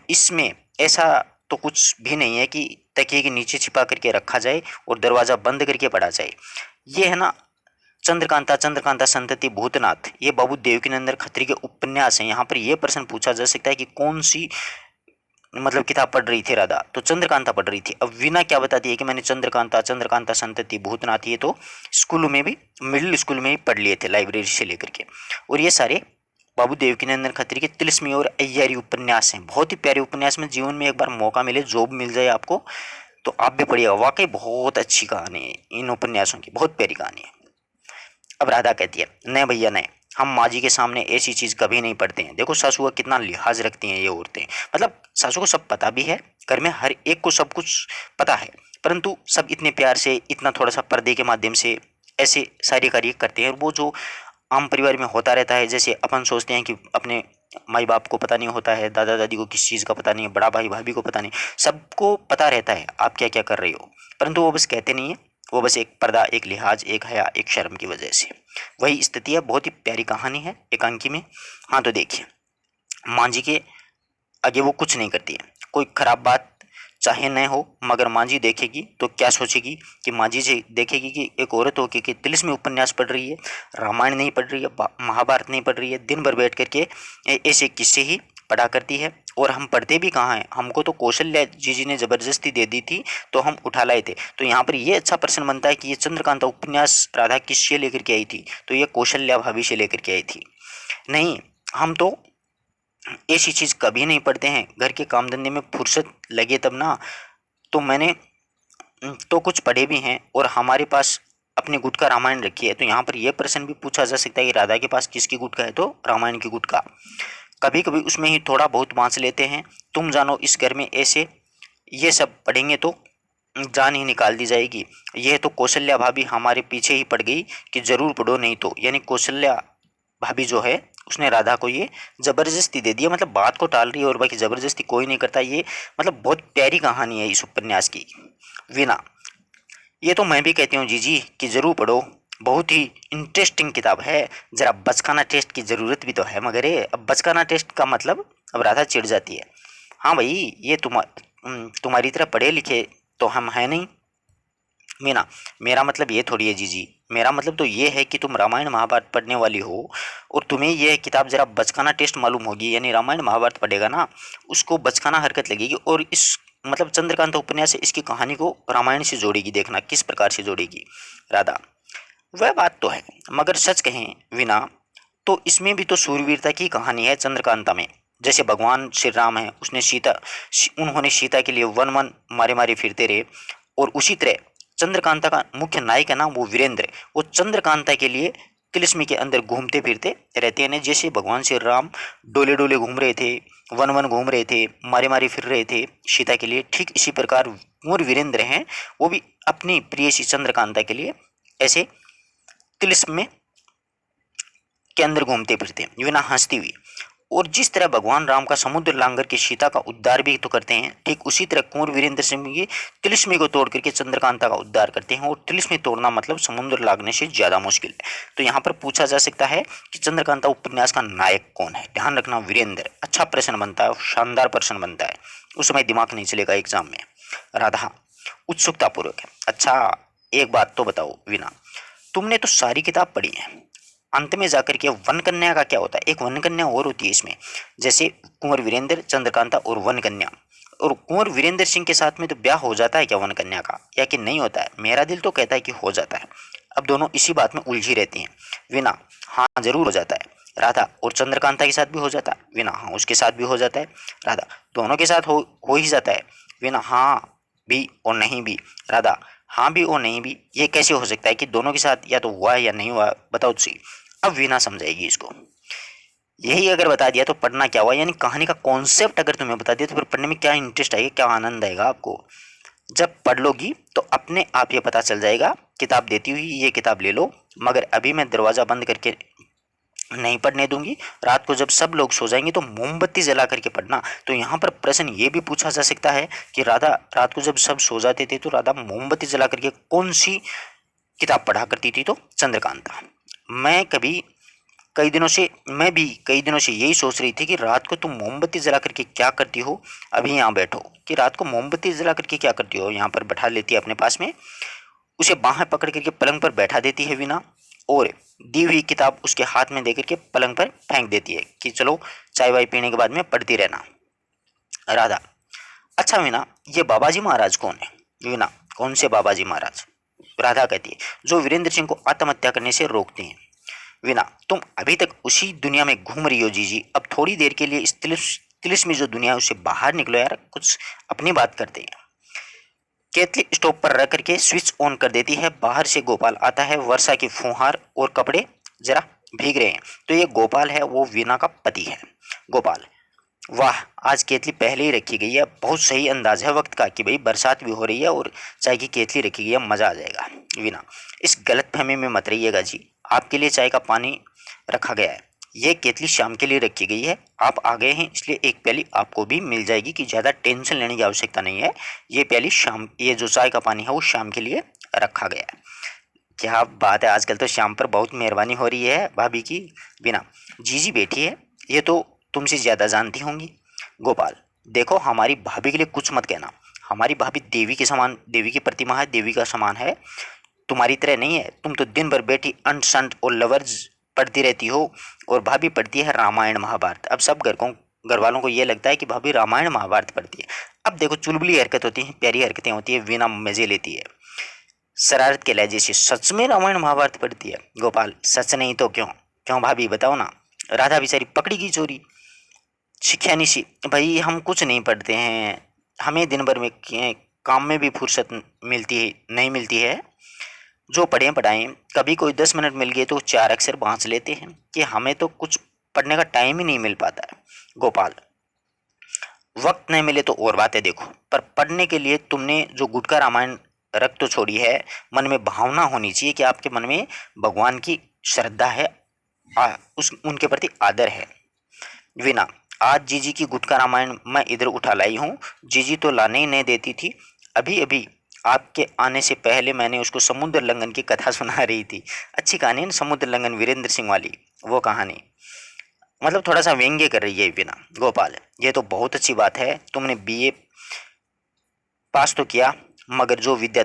इसमें ऐसा तो कुछ भी नहीं है कि तकिए के नीचे छिपा करके रखा जाए और दरवाज़ा बंद करके पढ़ा जाए। ये है ना चंद्रकांता, चंद्रकांता संतति, भूतनाथ, ये बाबू देवकीनंदन खत्री के उपन्यास हैं। यहाँ पर यह प्रश्न पूछा जा सकता है कि कौन सी मतलब किताब पढ़ रही थी राधा, तो चंद्रकांता पढ़ रही थी। अब वीणा क्या बताती है कि मैंने चंद्रकांता, चंद्रकांता संतति, भूतनाथ ये तो स्कूल में भी, मिडिल स्कूल में ही पढ़ लिए थे लाइब्रेरी से लेकर के, और ये सारे बाबू देवकीनंदन खत्री के तिलिस्मी और अय्यारी उपन्यास हैं। बहुत ही प्यारे उपन्यास में, जीवन में एक बार मौका मिले, जॉब मिल जाए आपको तो आप भी पढ़िएगा, वाकई बहुत अच्छी कहानी है इन उपन्यासों की, बहुत प्यारी कहानी है। अब राधा कहती है, नहीं भैया नहीं, हम माँ जी के सामने ऐसी चीज़ कभी नहीं पढ़ते हैं। देखो सासू का कितना लिहाज रखती हैं ये औरतें, मतलब सासू को सब पता भी है, घर में हर एक को सब कुछ पता है, परंतु सब इतने प्यार से, इतना थोड़ा सा पर्दे के माध्यम से ऐसे सारे कार्य करते हैं। और वो जो आम परिवार में होता रहता है, जैसे अपन सोचते हैं कि अपने माई बाप को पता नहीं होता है, दादा दादी को किस चीज़ का पता नहीं है, बड़ा भाई भाभी को पता नहीं, सबको पता रहता है आप क्या क्या कर रही हो, परंतु वो बस कहते नहीं है। वो बस एक पर्दा, एक लिहाज, एक हया, एक शर्म की वजह से। वही स्थिति है। बहुत ही प्यारी कहानी है एकांकी में। हाँ तो देखिए, माँ जी के आगे वो कुछ नहीं करती है, कोई खराब बात चाहे न हो, मगर माँ जी देखेगी तो क्या सोचेगी कि माँ जी से देखेगी कि एक औरत होकर के तिलिस्मी उपन्यास पढ़ रही है, रामायण नहीं पढ़ रही है, महाभारत नहीं पढ़ रही है, दिन भर बैठ करके ऐसे किस्से ही पढ़ा करती है। और हम पढ़ते भी कहाँ हैं, हमको तो कौशल्या जी ने ज़बरदस्ती दे दी थी तो हम उठा लाए थे। तो यहाँ पर ये अच्छा प्रश्न बनता है कि ये चंद्रकांता उपन्यास राधा किससे लेकर के आई थी, तो ये कौशल्या भाभी से लेकर के आई थी। नहीं, हम तो ऐसी चीज़ कभी नहीं पढ़ते हैं, घर के काम धंधे में फुर्सत लगे तब ना। तो मैंने तो कुछ पढ़े भी हैं, और हमारे पास अपने गुटका रामायण रखी है। तो यहाँ पर यह प्रश्न भी पूछा जा सकता है कि राधा के पास किसकी गुटका है, तो रामायण की गुटका। कभी कभी उसमें ही थोड़ा बहुत बाँच लेते हैं। तुम जानो इस घर में ऐसे, ये सब पढ़ेंगे तो जान ही निकाल दी जाएगी। यह तो कौशल्या भाभी हमारे पीछे ही पड़ गई कि जरूर पढ़ो, नहीं तो, यानी कौशल्या भाभी जो है उसने राधा को ये जबरदस्ती दे दिया, मतलब बात को टाल रही है, और बाकी जबरदस्ती कोई नहीं करता। ये मतलब बहुत प्यारी कहानी है इस उपन्यास की। वीणा, ये तो मैं भी कहती हूँ जीजी कि जरूर पढ़ो, बहुत ही इंटरेस्टिंग किताब है। जरा बचकाना टेस्ट की ज़रूरत भी तो है, मगर अब बचकाना टेस्ट का मतलब, अब राधा चिढ़ जाती है। हाँ भाई, ये तुम्हारी तरह पढ़े लिखे तो हम हैं नहीं। मीना, मेरा मतलब ये थोड़ी है जीजी, मेरा मतलब तो ये है कि तुम रामायण महाभारत पढ़ने वाली हो, और तुम्हें यह किताब जरा बचकाना टेस्ट मालूम होगी, यानी रामायण महाभारत पढ़ेगा ना उसको बचकाना हरकत लगेगी, और इस मतलब चंद्रकांत उपन्यास से इसकी कहानी को रामायण से जोड़ेगी, देखना किस प्रकार से जोड़ेगी। राधा, वह बात तो है, मगर सच कहें विना, तो इसमें भी तो सूरवीरता की कहानी है चंद्रकांता में। जैसे भगवान श्री राम है, उन्होंने सीता के लिए वन वन मारे मारे फिरते रहे, और उसी तरह चंद्रकांता का मुख्य नायक है ना वो वीरेंद्र, वो चंद्रकांता के लिए तिलिस्मी के अंदर घूमते फिरते रहते हैं। जैसे भगवान श्री राम डोले डोले घूम रहे थे, वन वन घूम रहे थे, मारे मारे फिर रहे थे सीता के लिए, ठीक इसी प्रकार मोर वीरेंद्र हैं, वो भी अपनी प्रियसी चंद्रकांता के लिए ऐसे तिलिस्म में के अंदर घूमते फिरते हैं, यूं ना हंसती हुई। और जिस तरह भगवान राम का समुद्र लांघर के सीता का उद्धार भी तो करते हैं, ठीक उसी तरह कुंवर वीरेंद्र सिंह ये तिलिस्मी को तोड़ करके चंद्रकांता का उद्धार करते हैं। और तिलिस्मी तोड़ना मतलब समुद्र लागने से ज्यादा मुश्किल है। तो यहाँ पर पूछा जा सकता है कि चंद्रकांता उपन्यास का नायक कौन है। ध्यान रखना वीरेंद्र, अच्छा प्रश्न बनता है, शानदार प्रश्न बनता है, उस समय दिमाग नहीं चलेगा एग्जाम में। राधा उत्सुकता पूर्वक है, अच्छा एक बात तो बताओ वीना, तुमने तो सारी किताब पढ़ी है, अंत में जाकर के वन कन्या का क्या होता है। एक वन कन्या और होती है इसमें, जैसे कुंवर वीरेंद्र, चंद्रकांता और वन कन्या, और कुंवर वीरेंद्र सिंह के साथ में तो ब्याह हो जाता है क्या वन कन्या का, या कि नहीं होता है? मेरा दिल तो कहता है कि हो जाता है। अब दोनों इसी बात में उलझी रहती हैं। वीणा, हाँ जरूर हो जाता है। राधा, और चंद्रकांता के साथ भी हो जाता है। वीणा, हाँ उसके साथ भी हो जाता है। राधा, दोनों के साथ हो ही जाता है। वीणा, हाँ भी और नहीं भी। राधा, हाँ भी और नहीं भी, ये कैसे हो सकता है कि दोनों के साथ या तो हुआ है या नहीं हुआ, बताओ तो सही। अब वीणा समझाएगी इसको। यही अगर बता दिया तो पढ़ना क्या हुआ, यानी कहानी का कॉन्सेप्ट अगर तुम्हें बता दिया तो फिर पढ़ने में क्या इंटरेस्ट आएगा, क्या आनंद आएगा आपको। जब पढ़ लोगी तो अपने आप ये पता चल जाएगा। किताब देती हुई ये किताब ले लो, मगर अभी मैं दरवाज़ा बंद करके नहीं पढ़ने दूंगी। रात को जब सब लोग सो जाएंगे तो मोमबत्ती जला करके पढ़ना। तो यहाँ पर प्रश्न ये भी पूछा जा सकता है कि राधा रात को जब सब सो जाते थे तो राधा मोमबत्ती जला करके कौन सी किताब पढ़ा करती थी? तो चंद्रकांता। मैं भी कई दिनों से यही सोच रही थी कि रात को तुम मोमबत्ती जला करके क्या करती हो। अभी यहाँ बैठो कि रात को मोमबत्ती जला करके क्या करती हो। यहाँ पर बैठा लेती है अपने पास में, उसे बाहें पकड़ करके पलंग पर बैठा देती है वीणा, और दी हुई किताब उसके हाथ में देकर के पलंग पर फेंक देती है कि चलो चाय वाय पीने के बाद में पढ़ती रहना। राधा, अच्छा वीणा, ये बाबाजी महाराज कौन है? वीणा, कौन से बाबाजी महाराज? राधा कहती है, जो वीरेंद्र सिंह को आत्महत्या करने से रोकते हैं। वीणा, तुम अभी तक उसी दुनिया में घूम रही हो जीजी, अब थोड़ी देर के लिए इस तिलिस्म में जो दुनिया है उससे बाहर निकलो यार, कुछ अपनी बात करते हैं। केतली स्टोव पर रख करके स्विच ऑन कर देती है। बाहर से गोपाल आता है, वर्षा की फुहार और कपड़े जरा भीग रहे हैं। तो ये गोपाल है, वो वीणा का पति है। गोपाल, वाह, आज केतली पहले ही रखी गई है, बहुत सही अंदाज है वक्त का कि भाई बरसात भी हो रही है और चाय की केतली रखी गई है, मज़ा आ जाएगा। वीणा, इस गलतफहमी में मत रहिएगा जी, आपके लिए चाय का पानी रखा गया है। ये केतली शाम के लिए रखी गई है, आप आ गए हैं इसलिए एक प्याली आपको भी मिल जाएगी कि ज़्यादा टेंशन लेने की आवश्यकता नहीं है। ये प्याली शाम, ये जो चाय का पानी है वो शाम के लिए रखा गया है। क्या बात है, आजकल तो शाम पर बहुत मेहरबानी हो रही है भाभी की। बिना, जीजी बैठी है, ये तो तुमसे ज़्यादा जानती होंगी। गोपाल, देखो हमारी भाभी के लिए कुछ मत कहना, हमारी भाभी देवी के समान, देवी की प्रतिमा है, देवी का समान है, तुम्हारी तरह नहीं है। तुम तो दिन भर बैठी अंट संट और लवर्स पढ़ती रहती हो, और भाभी पढ़ती है रामायण महाभारत। अब सब घर वालों को ये लगता है कि भाभी रामायण महाभारत पढ़ती है। अब देखो चुलबुली हरकत होती है, प्यारी हरकतें होती है, वीणा मजे लेती है शरारत के लहजे से। सच में रामायण महाभारत पढ़ती है? गोपाल, सच नहीं तो क्यों? क्यों भाभी बताओ ना। राधा बेचारी पकड़ी गई चोरी, शिक्षानी सी, भाई हम कुछ नहीं पढ़ते हैं, हमें दिन भर में काम में भी फुर्सत मिलती है नहीं मिलती है, जो पढ़ें पढ़ाएं, कभी कोई 10 मिनट मिल गए तो चार अक्षर बाँच लेते हैं, कि हमें तो कुछ पढ़ने का टाइम ही नहीं मिल पाता है। गोपाल, वक्त नहीं मिले तो और बातें देखो, पर पढ़ने के लिए तुमने जो गुटका रामायण रख तो छोड़ी है, मन में भावना होनी चाहिए कि आपके मन में भगवान की श्रद्धा है, उस उनके प्रति आदर है। वीणा, आज जीजी की गुटका रामायण मैं इधर उठा लाई हूँ, जीजी तो लाने ही नहीं देती थी। अभी अभी आपके आने से पहले मैंने उसको समुद्र लंघन की कथा सुना रही थी। अच्छी कहानी है ना समुद्र लंघन, वीरेंद्र सिंह वाली वो कहानी, मतलब थोड़ा सा व्यंग्य कर रही है वीणा। गोपाल, ये तो बहुत अच्छी बात है, तुमने बीए पास तो किया, मगर जो विद्या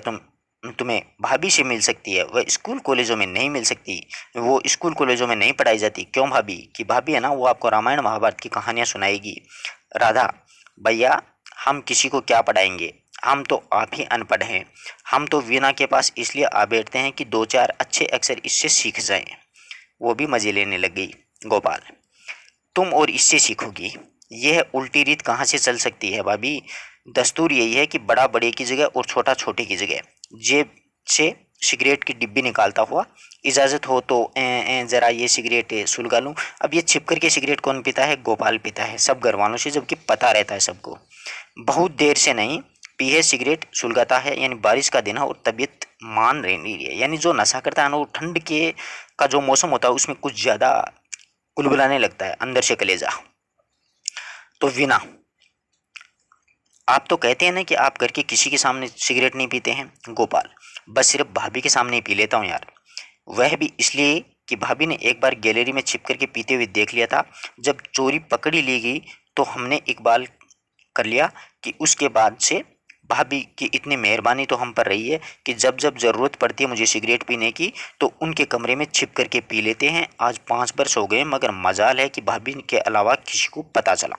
तुम्हें भाभी से मिल सकती है वह स्कूल कॉलेजों में नहीं मिल सकती, वो स्कूल कॉलेजों में नहीं पढ़ाई जाती। क्यों भाभी? कि भाभी है ना, वो आपको रामायण महाभारत की कहानियाँ सुनाएगी। राधा, भैया हम किसी को क्या पढ़ाएंगे, हम तो आप ही अनपढ़ हैं, हम तो वीणा के पास इसलिए आ बैठते हैं कि दो चार अच्छे अक्षर इससे सीख जाएं। वो भी मज़े लेने लग गई। गोपाल, तुम और इससे सीखोगी, यह उल्टी रीत कहाँ से चल सकती है भाभी? दस्तूर यही है कि बड़ा बड़े की जगह और छोटा छोटे की जगह। जेब से सिगरेट की डिब्बी निकालता हुआ, इजाज़त हो तो ज़रा ये सिगरेट सुलगा लूँ। अब ये छिप करके सिगरेट कौन पीता है? गोपाल पीता है, सब घर वालों से, जबकि पता रहता है सबको। बहुत देर से नहीं पी है सिगरेट, सुलगाता है, यानी बारिश का दिन है और तबीयत मान रही है, यानी जो नशा करता है ना वो ठंड के का जो मौसम होता है उसमें कुछ ज़्यादा कुलबुलाने लगता है अंदर से कलेजा। तो वीणा, आप तो कहते हैं ना कि आप घर के किसी के सामने सिगरेट नहीं पीते हैं। गोपाल, बस सिर्फ भाभी के सामने ही पी लेता हूँ यार, वह भी इसलिए कि भाभी ने एक बार गैलरी में छिप करके पीते हुए देख लिया था। जब चोरी पकड़ी ली गई तो हमने इकबाल कर लिया कि उसके बाद से भाभी की इतनी मेहरबानी तो हम पर रही है कि जब जब ज़रूरत पड़ती है मुझे सिगरेट पीने की तो उनके कमरे में छिप करके पी लेते हैं। आज 5 वर्ष हो गए, मगर मजाल है कि भाभी के अलावा किसी को पता चला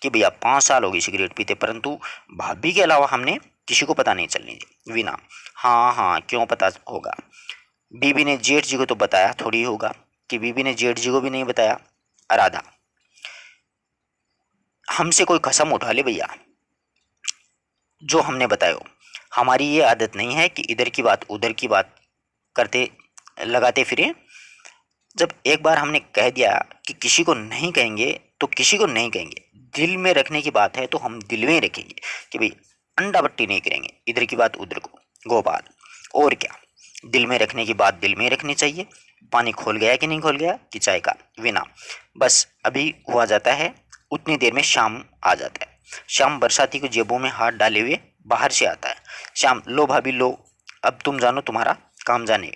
कि भैया 5 साल हो गए सिगरेट पीते, परंतु भाभी के अलावा हमने किसी को पता नहीं चलने दी। वीना: हाँ हाँ, क्यों पता होगा, बीबी ने जेठ जी को तो बताया थोड़ी होगा कि बीबी ने जेठ जी को भी नहीं बताया। राधा: हमसे कोई कसम उठा ले भैया जो हमने बतायो। हमारी ये आदत नहीं है कि इधर की बात उधर की बात करते लगाते फिरें। जब एक बार हमने कह दिया कि किसी को नहीं कहेंगे तो किसी को नहीं कहेंगे। दिल में रखने की बात है तो हम दिल में ही रखेंगे कि भाई अंडा बट्टी नहीं करेंगे इधर की बात उधर को। गोपाल: और क्या, दिल में रखने की बात दिल में ही रखनी चाहिए। पानी खोल गया कि नहीं खोल गया कि चाय का। वीना: बस अभी हुआ जाता है, उतनी देर में श्याम आ जाता है। श्याम बरसाती को जेबों में हाथ डाले हुए बाहर से आता है। श्याम: लो भाभी लो, अब तुम जानो तुम्हारा काम जाने।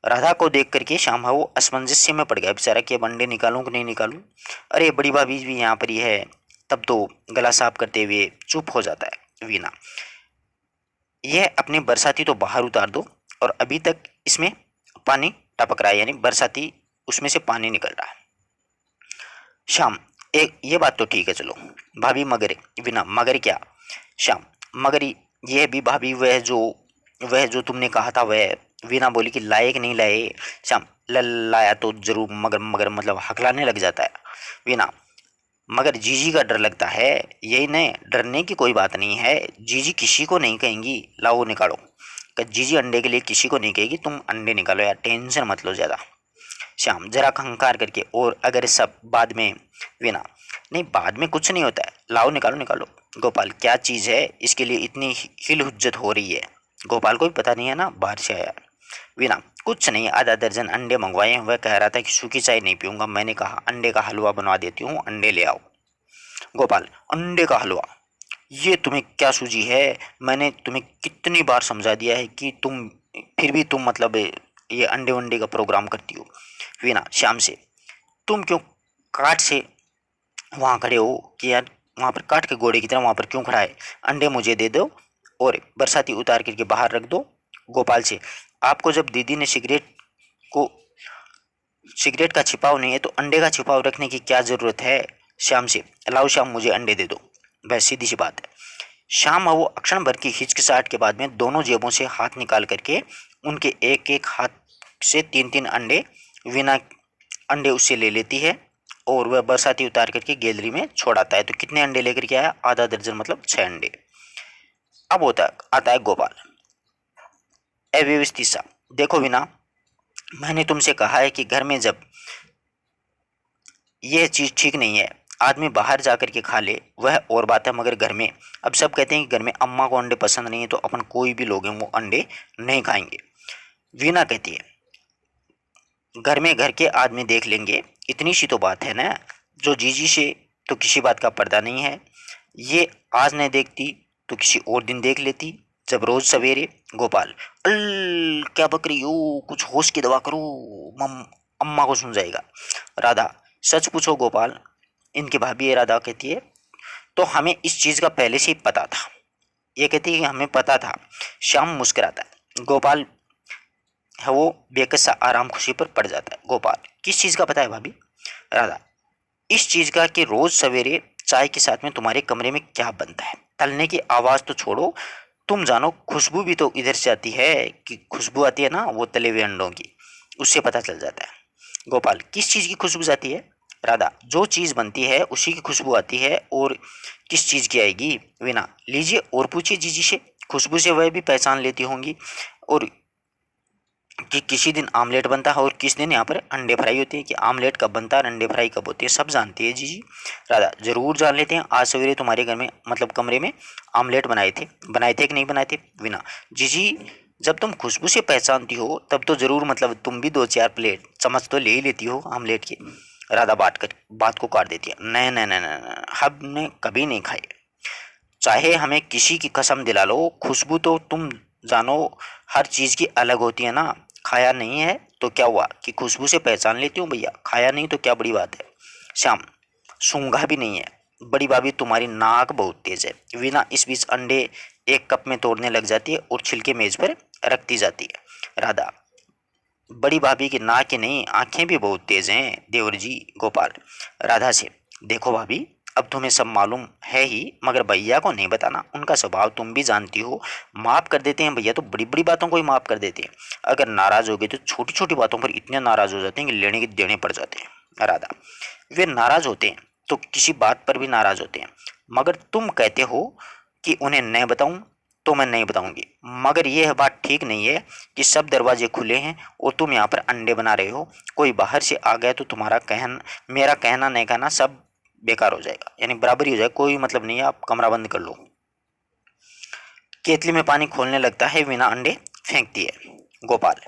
राधा को देख करके श्याम है वो असमंजस्य में पड़ गया बेचारा कि अब अंडे निकालूं कि नहीं निकालूं। अरे बड़ी भाभी भी यहाँ पर ही है। तब तो गला साफ करते हुए चुप हो जाता है। वीना: यह अपनी बरसाती तो बाहर उतार दो, और अभी तक इसमें पानी टपक रहा है, यानी बरसाती उसमें से पानी निकल रहा है। श्याम: एक ये बात तो ठीक है, चलो भाभी मगर। वीना: मगर क्या? श्याम: मगर यह भी भाभी वह जो तुमने कहा था वह। वीना बोली कि लाए कि नहीं लाए। श्याम: लाया तो जरूर, मगर मगर मतलब हकलाने लग जाता है। वीना: मगर जीजी का डर लगता है। यही नहीं, डरने की कोई बात नहीं है, जीजी किसी को नहीं कहेंगी, लाओ निकालो। जीजी अंडे के लिए किसी को नहीं कहेगी, तुम अंडे निकालो यार, टेंशन मत लो ज़्यादा। श्याम जरा खंकार करके: और अगर सब बाद में। वीना: नहीं, बाद में कुछ नहीं होता है, लाओ निकालो निकालो। गोपाल: क्या चीज़ है इसके लिए इतनी हिल हुज्जत हो रही है? गोपाल को भी पता नहीं है ना, बाहर से आया। वीना: कुछ नहीं, आधा दर्जन अंडे मंगवाए हैं, वह कह रहा था कि सूखी चाय नहीं पीऊंगा, मैंने कहा अंडे का हलवा बनवा देती हूँ, अंडे ले आओ। गोपाल: अंडे का हलवा? ये तुम्हें क्या सूझी है? मैंने तुम्हें कितनी बार समझा दिया है कि तुम, फिर भी तुम मतलब ये अंडे वंडे का प्रोग्राम करती हो। वीना श्याम से: तुम क्यों काट से वहाँ खड़े हो कि यार, वहाँ पर काट के घोड़े की तरह वहाँ पर क्यों खड़ा है? अंडे मुझे दे दो और बरसाती उतार करके बाहर रख दो। गोपाल से: आपको जब दीदी ने को सिगरेट का छिपाव नहीं है तो अंडे का छिपाव रखने की क्या जरूरत है? श्याम से: लाओ श्याम, मुझे अंडे दे दो, बस सीधी सी बात है। श्याम वो अक्षण भर की हिचकिचाहट के बाद में दोनों जेबों से हाथ निकाल करके उनके एक एक हाथ से 3 3 अंडे, वीना अंडे उससे ले लेती है और वह बरसाती उतार करके गैलरी में छोड़ आता है। तो कितने अंडे लेकर के आया? आधा दर्जन, मतलब 6 अंडे। अब होता आता है गोपाल अव्यवस्थित सा: देखो वीना, मैंने तुमसे कहा है कि घर में जब यह चीज़ ठीक नहीं है, आदमी बाहर जा कर के खा ले वह और बात है, मगर घर में अब सब कहते हैं कि घर में अम्मा को अंडे पसंद नहीं है तो अपन कोई भी लोग हैं वो अंडे नहीं खाएंगे। वीना कहती है घर में घर के आदमी देख लेंगे, इतनी सी तो बात है ना, जो जीजी से तो किसी बात का पर्दा नहीं है, ये आज नहीं देखती तो किसी और दिन देख लेती, जब रोज सवेरे। गोपाल: अल क्या बक रही हो, कुछ होश की दवा करो, मम अम्मा को सुन जाएगा। राधा: सच पूछो गोपाल। इनकी भाभी है राधा कहती है तो हमें इस चीज़ का पहले से ही पता था। ये कहती है कि हमें पता था। श्याम मुस्कुराता है। गोपाल है वो बेकस सा आराम खुशी पर पड़ जाता है। गोपाल: किस चीज़ का पता है भाभी? राधा: इस चीज़ का कि रोज सवेरे चाय के साथ में तुम्हारे कमरे में क्या बनता है। तलने की आवाज़ तो छोड़ो, तुम जानो खुशबू भी तो इधर से आती है, कि खुशबू आती है ना वो तले हुए अंडों की, उससे पता चल जाता है। गोपाल: किस चीज़ की खुशबू आती है? राधा: जो चीज़ बनती है उसी की खुशबू आती है, और किस चीज़ की आएगी? वीना: लीजिए और पूछिए जीजी से, खुशबू से वह भी पहचान लेती होंगी, और कि किसी दिन आमलेट बनता है और किस दिन यहाँ पर अंडे फ्राई होती है, कि आमलेट कब बनता है और अंडे फ्राई कब होती है, सब जानती है जीजी। राधा: जरूर जान लेते हैं, आज सवेरे तुम्हारे घर में मतलब कमरे में आमलेट बनाए थे कि नहीं बनाए थे? वीना: जीजी, जब तुम खुशबू से पहचानती हो तब तो जरूर मतलब तुम भी 2 4 प्लेट चम्मच तो ले ही लेती हो आमलेट की। राधा बात को काट देती है: नहीं नहीं नहीं नहीं, हमने कभी नहीं खाई, चाहे हमें किसी की कसम दिला लो, खुशबू तो तुम जानो हर चीज़ की अलग होती है ना। खाया नहीं है तो क्या हुआ कि खुशबू से पहचान लेती हूँ भैया, खाया नहीं तो क्या बड़ी बात है। श्याम: सूंघा भी नहीं है, बड़ी भाभी तुम्हारी नाक बहुत तेज है। वीना इस बीच अंडे एक कप में तोड़ने लग जाती है और छिलके मेज पर रखती जाती है। राधा, बड़ी भाभी की नाक की नहीं, आंखें भी बहुत तेज हैं देवर जी। गोपाल राधा से, देखो भाभी, अब तुम्हें सब मालूम है ही, मगर भैया को नहीं बताना, उनका स्वभाव तुम भी जानती हो। माफ कर देते हैं भैया तो बड़ी बड़ी बातों को ही माफ कर देते हैं, अगर नाराज हो गए तो छोटी छोटी बातों पर इतने नाराज हो जाते हैं कि लेने के देने पड़ जाते हैं। राधा, वे नाराज होते हैं तो किसी बात पर भी नाराज होते हैं, मगर तुम कहते हो कि उन्हें नहीं बताऊं, तो मैं नहीं बताऊंगी, मगर यह बात ठीक नहीं है कि सब दरवाजे खुले हैं और तुम यहाँ पर अंडे बना रहे हो। कोई बाहर से आ गया तो तुम्हारा मेरा कहना नहीं कहना सब बेकार हो जाएगा, यानी बराबरी हो जाएगा, कोई मतलब नहीं है, आप कमरा बंद कर लो। केतली में पानी खोलने लगता है, वीणा अंडे फेंकती है। गोपाल,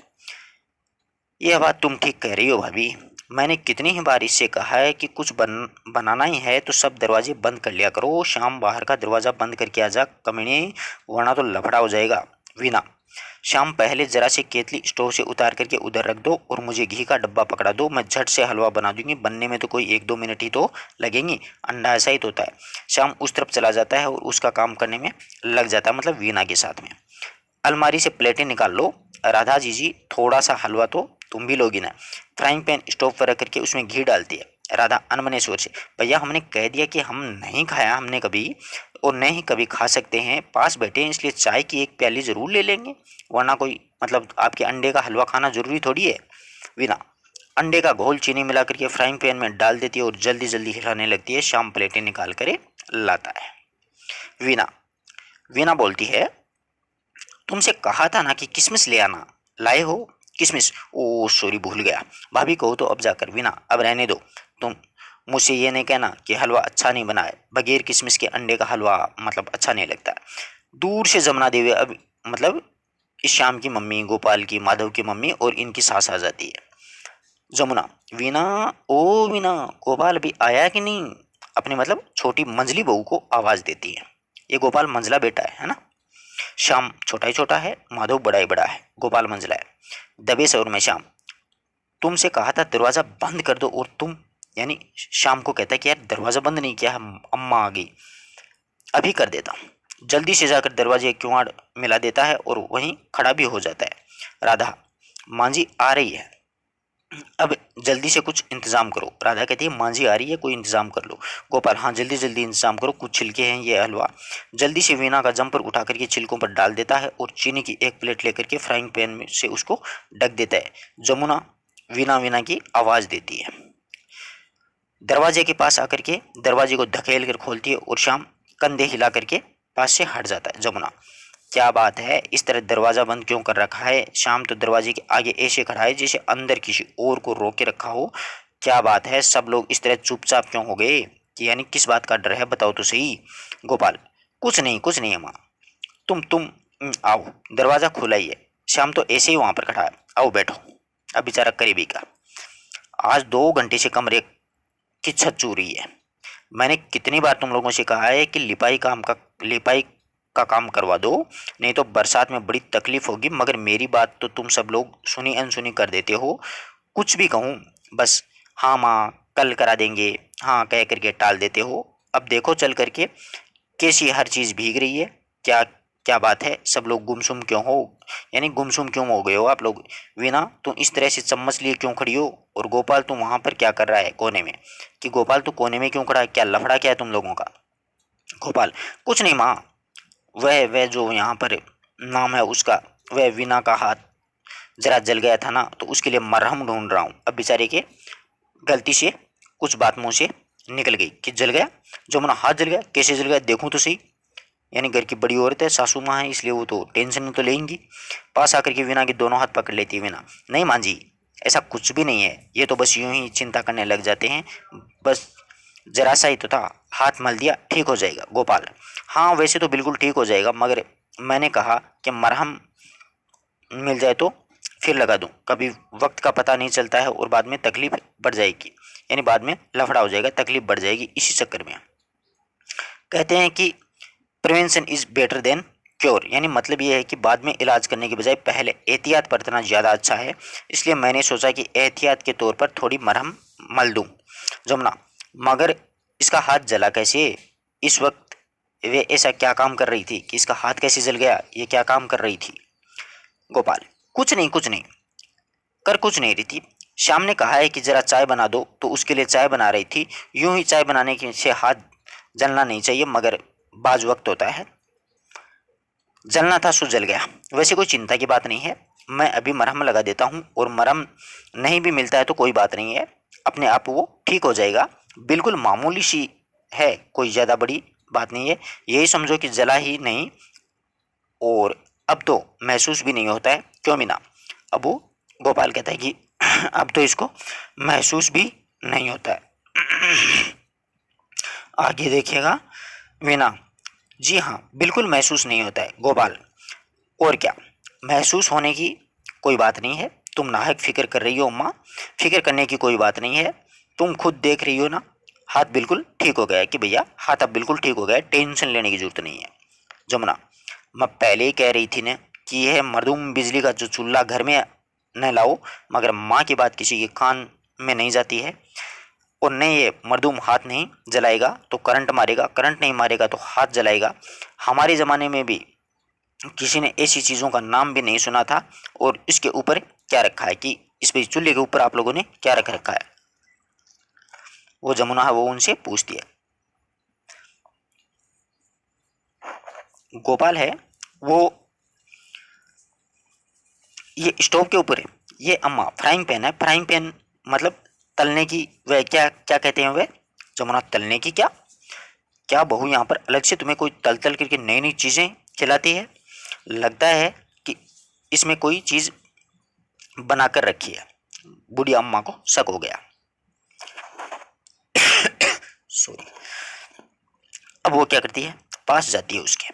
यह बात तुम ठीक कह रही हो भाभी, मैंने कितनी ही बार इससे कहा है कि कुछ बनाना ही है तो सब दरवाजे बंद कर लिया करो। शाम बाहर का दरवाजा बंद करके आ जा कमीने, वरना तो लफड़ा हो जाएगा। वीना, शाम पहले जरा से केतली स्टोव से उतार करके उधर रख दो और मुझे घी का डब्बा पकड़ा दो, मैं झट से हलवा बना दूंगी, बनने में तो कोई 1-2 मिनट ही तो लगेंगी, अंडा ऐसा ही तो होता है। शाम उस तरफ चला जाता है और उसका काम करने में लग जाता है, मतलब वीना के साथ में। अलमारी से प्लेटें निकाल लो। राधा जी थोड़ा सा हलवा तो तुम भी लोगी ना। फ्राइंग पैन स्टोव पर रख करके उसमें घी डालती है। राधा अनमने स्वर से, भैया हमने कह दिया कि हम नहीं खाया हमने कभी, और नहीं कभी खा सकते हैं, पास बैठे हैं इसलिए चाय की एक प्याली जरूर ले लेंगे, वरना कोई मतलब आपके अंडे का हलवा खाना जरूरी थोड़ी है। वीना अंडे का घोल चीनी मिला करके फ्राइंग पैन में डाल देती है और जल्दी जल्दी हिलाने लगती है। शाम प्लेटें निकाल कर लाता है। वीना वीना बोलती है, तुमसे कहा था ना कि किसमिस ले आना, लाए हो किसमिस? ओ सॉरी भूल गया, भाभी कहो तो अब जाकर। वीना, अब रहने दो, तुम मुझसे ये नहीं कहना कि हलवा अच्छा नहीं बना है, बगैर किसमिस के अंडे का हलवा मतलब अच्छा नहीं लगता है। दूर से जमुना देवी, अब मतलब इस श्याम की मम्मी, गोपाल की, माधव की मम्मी और इनकी सास आ जाती है। जमुना, वीना, ओ वीना, गोपाल अभी आया कि नहीं? अपने मतलब छोटी मंजली बहू को आवाज देती है। ये गोपाल मंजला बेटा है ना। श्याम छोटा ही छोटा है, माधव बड़ा ही बड़ा है, गोपाल मंझला है। दबे स्वर में श्याम, तुमसे कहा था दरवाजा बंद कर दो और तुम, यानी शाम को कहता है कि यार दरवाजा बंद नहीं किया, अम्मा आ गई, अभी कर देता हूँ। जल्दी से जाकर दरवाजे किवाड़ मिला देता है और वहीं खड़ा भी हो जाता है। राधा, माँ जी आ रही है, अब जल्दी से कुछ इंतजाम करो। राधा कहती है, माँ जी आ रही है, कोई इंतजाम कर लो। गोपाल, हाँ जल्दी जल्दी इंतजाम करो, कुछ छिलके हैं ये हलवा। जल्दी से वीणा का जम्पर उठा करके छिलकों पर डाल देता है और चीनी की एक प्लेट लेकर के फ्राइंग पैन में से उसको ढक देता है। जमुना वीणा वीणा की आवाज देती है। दरवाजे के पास आकर के दरवाजे को धकेल कर खोलती है और शाम कंधे हिला करके पास से हट जाता है। जमुना, क्या बात है, इस तरह दरवाजा बंद क्यों कर रखा है? शाम तो दरवाजे के आगे ऐसे खड़ा है जैसे अंदर किसी और को रोक के रखा हो। क्या बात है, सब लोग इस तरह चुपचाप क्यों हो गए? कि यानी किस बात का डर है, बताओ तो सही। गोपाल, कुछ नहीं है माँ, तुम आओ, दरवाजा खुला ही है, शाम तो ऐसे ही वहां पर खड़ा है, आओ बैठो। अब बेचारा करीबी का, आज 2 घंटे से कमरे की छत चू रही है। मैंने कितनी बार तुम लोगों से कहा है कि लिपाई का काम करवा दो, नहीं तो बरसात में बड़ी तकलीफ होगी, मगर मेरी बात तो तुम सब लोग सुनी अनसुनी कर देते हो। कुछ भी कहूँ बस हाँ माँ कल करा देंगे, हाँ कह करके टाल देते हो। अब देखो चल करके कैसी हर चीज़ भीग रही है, क्या क्या बात है, सब लोग गुमसुम क्यों हो, यानी गुमसुम क्यों हो गए हो आप लोग? वीना, तुम इस तरह से चम्मच लिए क्यों खड़ी हो? और गोपाल तू वहां पर क्या कर रहा है कोने में? कि गोपाल तू कोने में क्यों खड़ा है, क्या लफड़ा क्या है तुम लोगों का? गोपाल, कुछ नहीं माँ, वह जो यहाँ पर नाम है उसका, वह वीना का हाथ जरा जल गया था ना, तो उसके लिए मरहम ढूंढ रहा हूँ। अब बेचारे के गलती से कुछ बात मुंह से निकल गई कि जल गया। जो मेरा हाथ जल गया, कैसे जल गया देखूं तो सही। यानी घर की बड़ी औरत है, सासू माँ है, इसलिए वो तो टेंशन तो लेंगी। पास आकर के वीना के दोनों हाथ पकड़ लेती है वीना, नहीं माँ जी, ऐसा कुछ भी नहीं है, ये तो बस यूं ही चिंता करने लग जाते हैं, बस जरा सा ही तो था, हाथ मल दिया ठीक हो जाएगा। गोपाल, हाँ वैसे तो बिल्कुल ठीक हो जाएगा, मगर मैंने कहा कि मरहम मिल जाए तो फिर लगा दूं, कभी वक्त का पता नहीं चलता है और बाद में तकलीफ बढ़ जाएगी, यानी बाद में लफड़ा हो जाएगा, तकलीफ बढ़ जाएगी, इसी चक्कर में कहते हैं कि prevention is better than cure, यानी मतलब ये है कि बाद में इलाज करने के बजाय पहले एहतियात बरतना ज़्यादा अच्छा है, इसलिए मैंने सोचा कि एहतियात के तौर पर थोड़ी मरहम मल दूं। जमुना, मगर इसका हाथ जला कैसे इस वक्त? वे ऐसा क्या काम कर रही थी कि इसका हाथ कैसे जल गया, ये क्या काम कर रही थी? गोपाल, कुछ नहीं कुछ नहीं, कर कुछ नहीं रही थी। श्याम ने कहा है कि जरा चाय बना दो, तो उसके लिए चाय बना रही थी। यूं ही चाय बनाने के से हाथ जलना नहीं चाहिए, मगर बाज वक्त होता है, जलना था सो जल गया। वैसे कोई चिंता की बात नहीं है, मैं अभी मरहम लगा देता हूँ, और मरहम नहीं भी मिलता है तो कोई बात नहीं है, अपने आप वो ठीक हो जाएगा। बिल्कुल मामूली सी है, कोई ज़्यादा बड़ी बात नहीं है। यही समझो कि जला ही नहीं, और अब तो महसूस भी नहीं होता है। क्यों मीना? अब वो गोपाल कहता है कि अब तो इसको महसूस भी नहीं होता है। आगे देखिएगा मीना। जी हाँ, बिल्कुल महसूस नहीं होता है गोपाल। और क्या, महसूस होने की कोई बात नहीं है। तुम नाहक फिक्र कर रही हो अम्मा, फिक्र करने की कोई बात नहीं है। तुम खुद देख रही हो ना, हाथ बिल्कुल ठीक हो गया है कि भैया, हाथ अब बिल्कुल ठीक हो गया है, टेंशन लेने की जरूरत नहीं है। जमुना, मैं पहले ही कह रही थी ना कि यह मरदूम बिजली का जो चूल्हा घर में न लाओ, मगर माँ की बात किसी के कान में नहीं जाती है। और नहीं, ये मरदूम हाथ नहीं जलाएगा तो करंट मारेगा, करंट नहीं मारेगा तो हाथ जलाएगा। हमारे ज़माने में भी किसी ने ऐसी चीज़ों का नाम भी नहीं सुना था। और इसके ऊपर क्या रखा है कि इस पे चूल्हे के ऊपर आप लोगों ने क्या रख रखा है? वो जमुना है, वो उनसे पूछती है। गोपाल है वो, ये स्टोव के ऊपर है। ये अम्मा फ्राइंग पैन है, फ्राइंग पैन मतलब तलने की, वह क्या क्या कहते हैं वह? जमुना, तलने की क्या? क्या बहू यहाँ पर अलग से तुम्हें कोई तल तल करके नई नई चीज़ें खिलाती है? लगता है कि इसमें कोई चीज़ बनाकर रखी है। बूढ़ी अम्मा को शक हो गया। सॉरी। अब वो क्या करती है, पास जाती है उसके।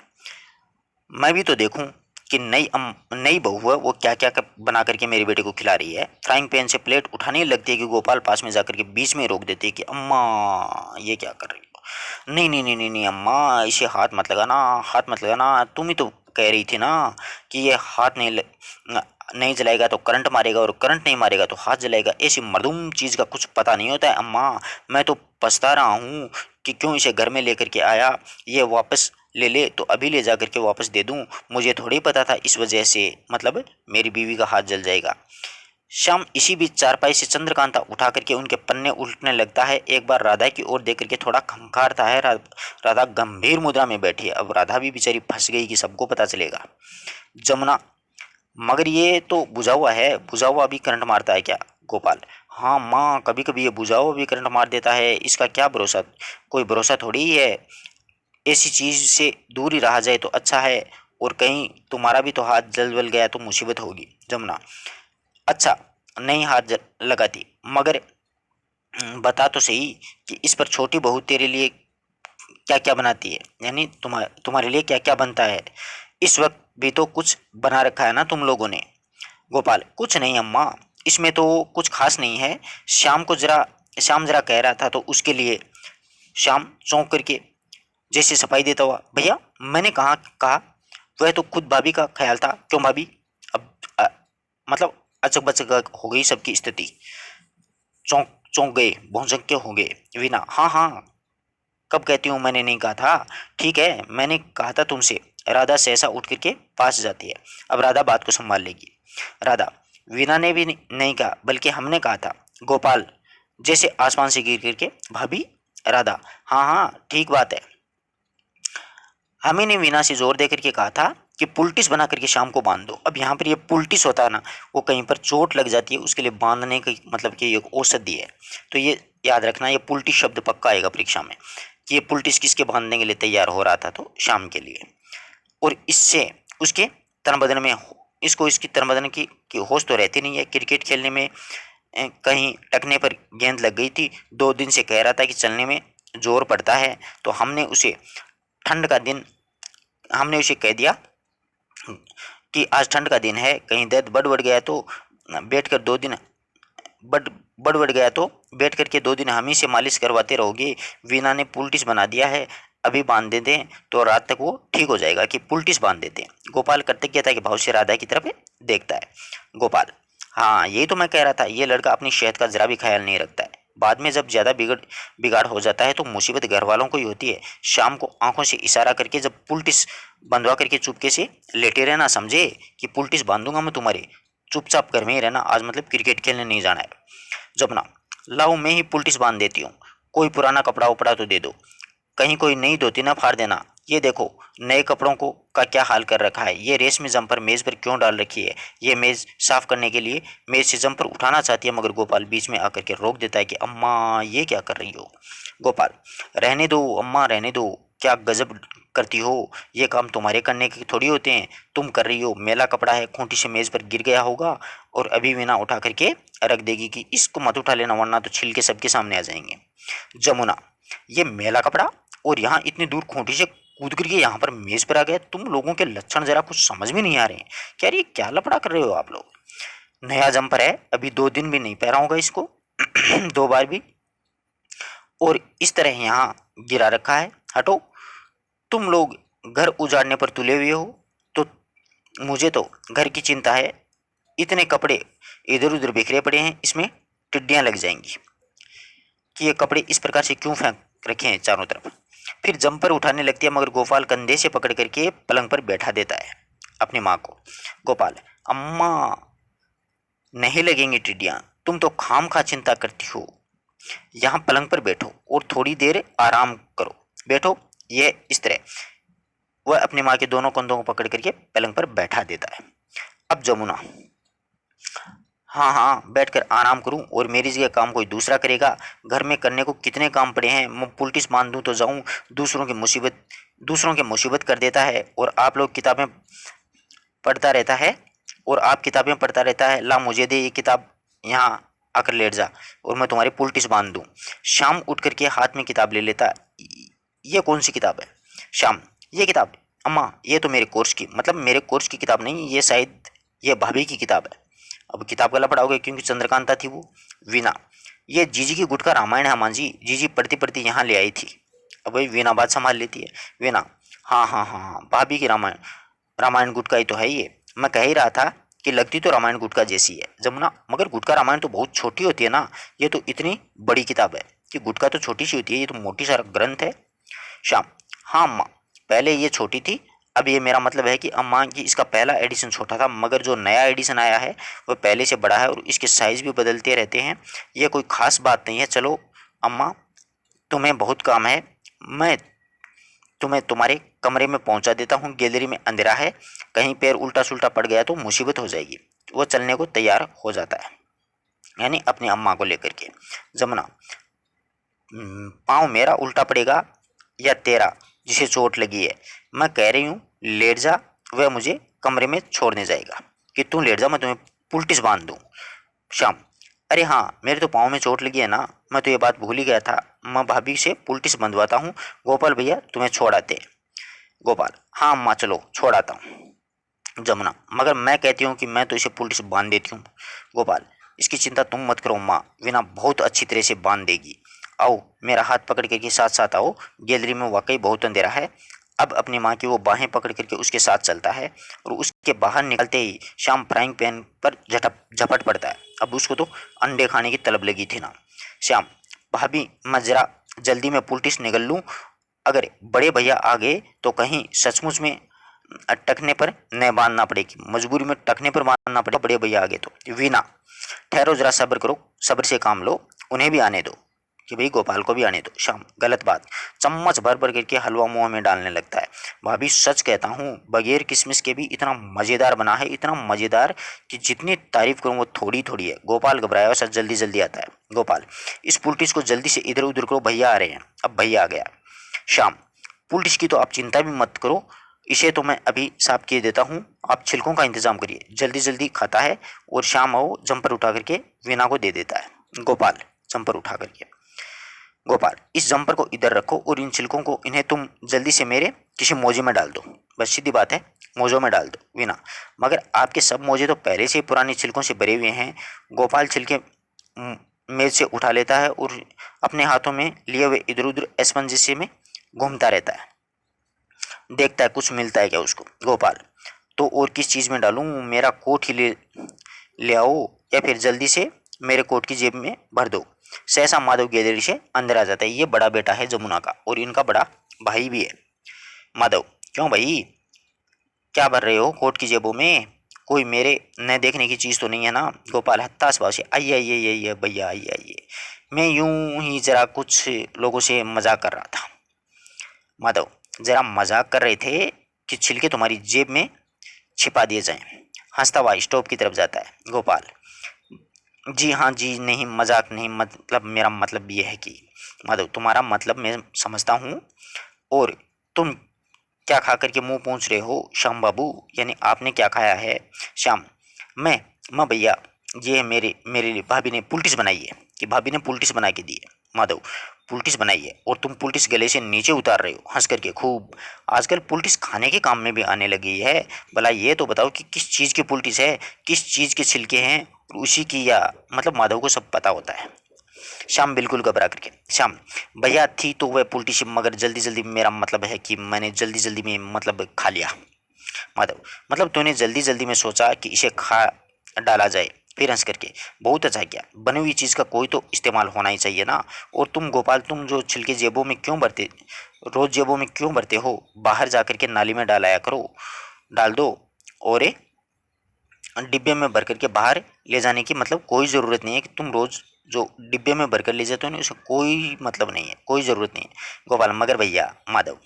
मैं भी तो देखूं कि नई बहू है, वो क्या क्या बना करके मेरे बेटे को खिला रही है। फ्राइंग पैन से प्लेट उठाने लगती है कि गोपाल पास में जाकर के बीच में रोक देती है कि अम्मा ये क्या कर रही हो? नहीं नहीं नहीं नहीं नहीं अम्मा, इसे हाथ मत लगाना, हाथ मत लगाना। तुम ही तो कह रही थी ना कि ये हाथ नहीं जलाएगा तो करंट मारेगा, और करंट नहीं मारेगा तो हाथ जलाएगा। ऐसी मरदूम चीज़ का कुछ पता नहीं होता है अम्मा। मैं तो पछता रहा हूँ कि क्यों इसे घर में लेकर के आया। ये वापस ले ले तो अभी ले जा करके वापस दे दूं, मुझे थोड़ी पता था इस वजह से मतलब मेरी बीवी का हाथ जल जाएगा। श्याम इसी बीच चारपाई से चंद्रकांता उठा करके उनके पन्ने उल्टने लगता है। एक बार राधा की ओर देख करके थोड़ा खंखारता है। राधा गंभीर मुद्रा में बैठी है। अब राधा भी बेचारी फंस गई कि सबको पता चलेगा। जमुना, मगर ये तो बुझा हुआ है, बुझा हुआ भी करंट मारता है क्या? गोपाल, हाँ माँ, कभी कभी ये बुझा हुआ भी करंट मार देता है, इसका क्या भरोसा? कोई भरोसा थोड़ी ही है। ऐसी चीज़ से दूर ही रहा जाए तो अच्छा है, और कहीं तुम्हारा भी तो हाथ जल वल गया तो मुसीबत होगी। जमुना, अच्छा, नहीं हाथ लगाती, मगर बता तो सही कि इस पर छोटी बहू तेरे लिए क्या क्या बनाती है, यानी तुम्हारे लिए क्या क्या बनता है? इस वक्त भी तो कुछ बना रखा है ना तुम लोगों ने। गोपाल, कुछ नहीं अम्मा, इसमें तो कुछ खास नहीं है। श्याम जरा कह रहा था तो उसके लिए। श्याम चौंक करके जैसे सफाई देता हुआ, भैया मैंने कहा कहा, वह तो खुद भाभी का ख्याल था। क्यों भाभी? अब मतलब अचक बचक हो गई सबकी स्थिति। चौंक चौंक गए, भौचक्के क्यों हो गए। वीना, हाँ हाँ, कब कहती हूँ मैंने नहीं कहा था? ठीक है, मैंने कहा था तुमसे। राधा सहसा उठ करके पास जाती है। अब राधा बात को संभाल लेगी। राधा, वीना ने भी नहीं कहा, बल्कि हमने कहा था। गोपाल जैसे आसमान से गिर करके, भाभी? राधा, हाँ हाँ ठीक बात है, हमी ने वीना से जोर देकर के कहा था कि पुलटिस बना करके शाम को बांध दो। अब यहाँ पर ये पुलटिस होता है ना, वो कहीं पर चोट लग जाती है, उसके लिए बांधने का मतलब कि एक औषधि है। तो ये याद रखना, ये पुलटिस शब्द पक्का आएगा परीक्षा में कि ये पुलटिस किसके बांधने के लिए तैयार हो रहा था, तो शाम के लिए। और इससे उसके तन बदन में इसको इसकी तन बदन की होश तो रहती नहीं है। क्रिकेट खेलने में कहीं टकने पर गेंद लग गई थी, 2 दिन से कह रहा था कि चलने में जोर पड़ता है, तो ठंड का दिन हमने उसे कह दिया कि आज ठंड का दिन है, कहीं दर्द बढ़ गया तो बैठ कर 2 दिन बढ़ बढ़ गया तो बैठ कर के 2 दिन हम ही से मालिश करवाते रहोगे। वीना ने पुलटिस बना दिया है, अभी बांध दे दें तो रात तक वो ठीक हो जाएगा, कि पुलटिस बांध देते हैं। गोपाल कृतज्ञता के भाव से राधा की तरफ देखता है। गोपाल, हाँ यही तो मैं कह रहा था, ये लड़का अपनी सेहत का जरा भी ख्याल नहीं रखता है। बाद में जब ज़्यादा बिगाड़ हो जाता है तो मुसीबत घर वालों को ही होती है। शाम को आंखों से इशारा करके जब पुलटिस बंधवा करके चुपके से लेटे रहना, समझे कि पुलटिस बांधूंगा मैं तुम्हारी, चुपचाप घर में ही रहना, आज मतलब क्रिकेट खेलने नहीं जाना है। जमुना, लाओ मैं ही पुलटिस बांध देती हूँ, कोई पुराना कपड़ा उपड़ा तो दे दो, कहीं कोई नई धोती ना फाड़ देना। ये देखो नए कपड़ों को का क्या हाल कर रखा है, ये रेशमी जम्पर मेज पर क्यों डाल रखी है। ये मेज साफ करने के लिए मेज से जम्पर उठाना चाहती है, मगर गोपाल बीच में आकर के रोक देता है कि अम्मा ये क्या कर रही हो। गोपाल, रहने दो अम्मा रहने दो, क्या गजब करती हो, ये काम तुम्हारे करने के थोड़ी होते हैं, तुम कर रही हो। मेला कपड़ा है, खूंटी से मेज पर गिर गया होगा और अभी वीणा उठा करके रख देगी कि इसको मत उठा लेना वरना तो छिलके सबके सामने आ जाएंगे। जमुना, ये मेला कपड़ा और यहाँ इतनी दूर खूंटी से कूद करके यहाँ पर मेज पर आ गए, तुम लोगों के लक्षण जरा कुछ समझ में नहीं आ रहे हैं। कह रही क्या लफड़ा कर रहे हो आप लोग, नया जंपर है, अभी 2 दिन भी नहीं पहना होगा इसको 2 बार भी, और इस तरह यहाँ गिरा रखा है, हटो। तुम लोग घर उजाड़ने पर तुले हुए हो, तो मुझे तो घर की चिंता है, इतने कपड़े इधर उधर बिखरे पड़े हैं, इसमें टिड्डियां लग जाएंगी कि ये कपड़े इस प्रकार से क्यों फेंक रखे हैं चारों तरफ। फिर जंपर उठाने लगती है, मगर गोपाल कंधे से पकड़ करके पलंग पर बैठा देता है अपनी माँ को। गोपाल, अम्मा नहीं लगेंगी टिड्डियां, तुम तो खाम खा चिंता करती हो, यहाँ पलंग पर बैठो और थोड़ी देर आराम करो, बैठो। ये इस तरह वह अपनी माँ के दोनों कंधों को पकड़ करके पलंग पर बैठा देता है। अब जमुना, हाँ हाँ बैठकर आराम करूं और मेरी जगह काम कोई दूसरा करेगा, घर में करने को कितने काम पड़े हैं, मैं पुलटिस मान दूं तो जाऊं, दूसरों की मुसीबत कर देता है, और आप लोग किताबें पढ़ता रहता है, और आप किताबें पढ़ता रहता है, ला मुझे दे ये किताब, यहाँ आकर लेट जा और मैं तुम्हारी पुलटिस बांध दूं। शाम उठ करके हाथ में किताब ले लेता, ये कौन सी किताब है। शाम, ये किताब अम्मा ये तो मेरे कोर्स की, मतलब मेरे कोर्स की किताब नहीं, ये शायद ये भाभी की किताब है। अब किताब गला पड़ा हो गया क्योंकि चंद्रकांता थी वो। वीणा, ये जीजी की गुटका रामायण है मां जी, जीजी पढ़ती पढ़ती यहाँ ले आई थी। अब वही वीणा बात संभाल लेती है। वीणा, हाँ हाँ हाँ हाँ भाभी की रामायण, रामायण गुटका ही तो है ये, मैं कह ही रहा था कि लगती तो रामायण गुटका जैसी है। जमुना, मगर गुटका रामायण तो बहुत छोटी होती है ना, ये तो इतनी बड़ी किताब है कि गुटका तो छोटी सी होती है, ये तो मोटी सारा ग्रंथ है। श्याम, हाँ अम्मा पहले ये छोटी थी, अब ये मेरा मतलब है कि अम्मा की इसका पहला एडिशन छोटा था, मगर जो नया एडिशन आया है वो पहले से बड़ा है और इसके साइज़ भी बदलते रहते हैं, ये कोई ख़ास बात नहीं है। चलो अम्मा तुम्हें बहुत काम है, मैं तुम्हें तुम्हारे कमरे में पहुंचा देता हूँ, गैलरी में अंधेरा है, कहीं पैर उल्टा सुल्टा पड़ गया तो मुसीबत हो जाएगी। वो चलने को तैयार हो जाता है, यानी अपनी अम्मा को लेकर के। जमुना, पाँव मेरा उल्टा पड़ेगा या तेरा जिसे चोट लगी है, मैं कह रही हूँ लेट जा, वह मुझे कमरे में छोड़ने जाएगा कि तू लेट जा मैं तुम्हें पुलटिस बांध दूँ। शाम, अरे हाँ मेरे तो पाँव में चोट लगी है ना, मैं तो ये बात भूल ही गया था, मैं भाभी से पुलटिस बंधवाता हूँ, गोपाल भैया तुम्हें छोड़ आते। गोपाल, हाँ अम्मा चलो छोड़ आता हूँ। जमुना, मगर मैं कहती हूँ कि मैं तो इसे पुलिस बांध देती हूँ। गोपाल, इसकी चिंता तुम मत करो अम्मा, वीणा बहुत अच्छी तरह से बांध देगी। आओ मेरा हाथ पकड़ करके साथ साथ आओ, गैलरी में वाकई बहुत अंधेरा है। अब अपनी माँ की वो बाहें पकड़ करके उसके साथ चलता है और उसके बाहर निकलते ही शाम फ्राइंग पैन पर झपट पड़ता है। अब उसको तो अंडे खाने की तलब लगी थी ना। श्याम, भाभी मैं जरा जल्दी में पुलटिस निकल लूँ, अगर बड़े भैया आ गए तो कहीं सचमुच में टकने पर न बांधना पड़ेगी, मजबूरी में टकने पर बांधना पड़ेगा बड़े भैया आ गए तो। वीणा, ठहरो जरा सब्र करो, सब्र से काम लो, उन्हें भी आने दो कि भाई गोपाल को भी आने दो। शाम, गलत बात, चम्मच भर भर करके हलवा मुंह में डालने लगता है। भाभी सच कहता हूँ बगैर किशमिश के भी इतना मज़ेदार बना है, इतना मज़ेदार कि जितनी तारीफ करूँ वो थोड़ी थोड़ी है। गोपाल घबराया हुआ सच जल्दी जल्दी आता है। गोपाल, इस पुलटिस को जल्दी से इधर उधर करो, भैया आ रहे हैं। अब भैया आ गया। शाम, पुलटिस की तो आप चिंता भी मत करो, इसे तो मैं अभी साफ किए देता हूँ, आप छिलकों का इंतजाम करिए। जल्दी जल्दी खाता है और शाम आओ जंपर उठा करके वीणा को दे देता है। गोपाल, जंपर उठा करके, गोपाल इस जंपर को इधर रखो और इन छिलकों को इन्हें तुम जल्दी से मेरे किसी मोजे में डाल दो, बस सीधी बात है, मोजों में डाल दो। वीणा, मगर आपके सब मोजे तो पहले से ही पुरानी छिलकों से भरे हुए हैं। गोपाल छिलके मेज से उठा लेता है और अपने हाथों में लिए हुए इधर उधर एस्पंजिसे में घूमता रहता है, देखता है कुछ मिलता है क्या उसको। गोपाल, तो और किस चीज़ में डालूं, मेरा कोट ही ले ले आओ या फिर जल्दी से मेरे कोट की जेब में भर दो। सहसा माधव गैलरी से अंदर आ जाता है। ये बड़ा बेटा है जमुना का और इनका बड़ा भाई भी है। माधव, क्यों भाई, क्या भर रहे हो कोट की जेबों में? कोई मेरे न देखने की चीज तो नहीं है ना? गोपाल हत्ताश भाव से, आइए आइए आइए भैया, आइए आइए, मैं यूं ही जरा कुछ लोगों से मजाक कर रहा था। माधव, जरा मजाक कर रहे थे कि छिलके तुम्हारी जेब में छिपा दिए जाएं। हंसता हुआ स्टोव की तरफ जाता है। गोपाल, जी हाँ जी, नहीं मजाक नहीं, मतलब मेरा मतलब ये है कि। माधव, तुम्हारा मतलब मैं समझता हूँ। और तुम क्या खा करके मुंह पूछ रहे हो श्याम बाबू, यानी आपने क्या खाया है? श्याम, मैं माँ भैया, ये है मेरे लिए भाभी ने पुलटिस बनाई है, कि भाभी ने पुलटिस बना के दी है। माधव, पुलटिस बनाई है और तुम पुलटिस गले से नीचे उतार रहे हो हंस करके खूब। आजकल पुलटिस खाने के काम में भी आने लगी है। भला ये तो बताओ कि किस चीज़ की पुलटिस है, किस चीज़ के छिलके हैं, उसी की या मतलब माधव को सब पता होता है। श्याम बिल्कुल घबरा करके, श्याम भैया थी तो वह पुलटी शिप, मगर जल्दी जल्दी, मेरा मतलब है कि मैंने जल्दी जल्दी में मतलब खा लिया। माधव, मतलब तूने जल्दी जल्दी में सोचा कि इसे खा डाला जाए, फिर हंस करके, बहुत अच्छा किया, बनी हुई चीज़ का कोई तो इस्तेमाल होना ही चाहिए ना। और तुम गोपाल, तुम जो छिलके जेबों में क्यों भरते, रोज जेबों में क्यों भरते हो? बाहर जा करके नाली में डालाया करो, डाल दो। और डिब्बे में भर करके बाहर ले जाने की मतलब कोई ज़रूरत नहीं है कि तुम रोज़ जो डिब्बे में भरकर ले जाते हो ना, उसका कोई मतलब नहीं है, कोई ज़रूरत नहीं है। गोपाल, मगर भैया, माधव,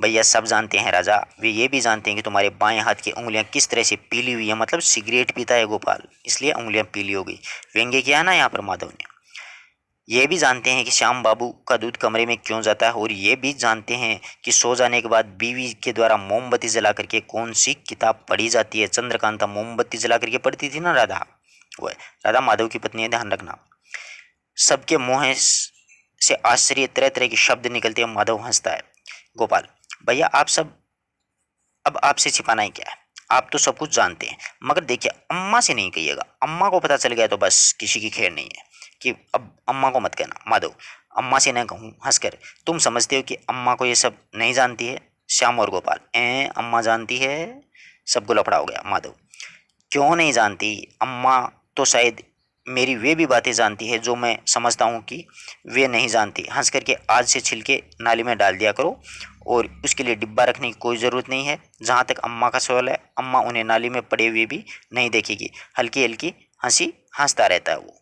भैया सब जानते हैं राजा, वे ये भी जानते हैं कि तुम्हारे बाएं हाथ की उंगलियां किस तरह से पीली हुई है, मतलब सिगरेट पीता है गोपाल, इसलिए उंगलियां पीली हो गई। व्यंग्य किया ना यहाँ पर माधव ने। ये भी जानते हैं कि श्याम बाबू का दूध कमरे में क्यों जाता है, और ये भी जानते हैं कि सो जाने के बाद बीवी के द्वारा मोमबत्ती जला करके कौन सी किताब पढ़ी जाती है। चंद्रकांता मोमबत्ती जला करके पढ़ती थी ना राधा, वो है राधा माधव की पत्नी है, ध्यान रखना। सबके मुंह से आश्चर्य तरह तरह के शब्द निकलते हैं। माधव हंसता है। गोपाल, भैया आप सब, अब आपसे छिपाना ही क्या है, आप तो सब कुछ जानते हैं, मगर देखिए अम्मा से नहीं कहिएगा, अम्मा को पता चल गया तो बस किसी की खैर नहीं है, कि अब अम्मा को मत कहना। माधव, अम्मा से न कहूँ हंसकर, तुम समझते हो कि अम्मा को ये सब नहीं जानती है? श्याम और गोपाल, अम्मा जानती है? सबको लफड़ा हो गया। माधव, क्यों नहीं जानती अम्मा, तो शायद मेरी वे भी बातें जानती है जो मैं समझता हूँ कि वे नहीं जानती। हंस करके, आज से छिलके नाली में डाल दिया करो, और उसके लिए डिब्बा रखने की कोई ज़रूरत नहीं है। जहाँ तक अम्मा का सवाल है, अम्मा उन्हें नाली में पड़े हुए भी नहीं देखेगी। हल्की हल्की हंसी हंसता रहता है वो।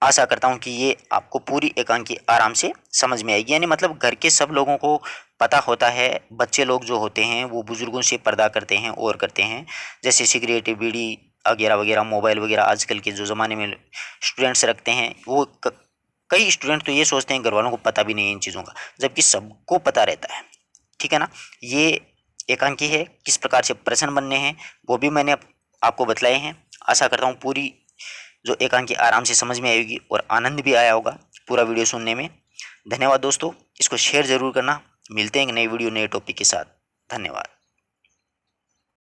आशा करता हूँ कि ये आपको पूरी एकांकी आराम से समझ में आएगी। यानी मतलब घर के सब लोगों को पता होता है, बच्चे लोग जो होते हैं वो बुजुर्गों से पर्दा करते हैं और करते हैं, जैसे सिगरेट बीड़ी वगैरह वगैरह, मोबाइल वगैरह आजकल के जो ज़माने में स्टूडेंट्स रखते हैं, वो कई स्टूडेंट तो ये सोचते हैं घर वालों को पता भी नहीं है इन चीज़ों का, जबकि सबको पता रहता है। ठीक है ना? ये एकांकी है, किस प्रकार से प्रश्न बनने हैं वो भी मैंने आपको बतलाए हैं। आशा करता हूँ पूरी जो एकांकी आराम से समझ में आएगी और आनंद भी आया होगा पूरा वीडियो सुनने में। धन्यवाद दोस्तों, इसको शेयर ज़रूर करना। मिलते हैं एक नई वीडियो नए टॉपिक के साथ। धन्यवाद।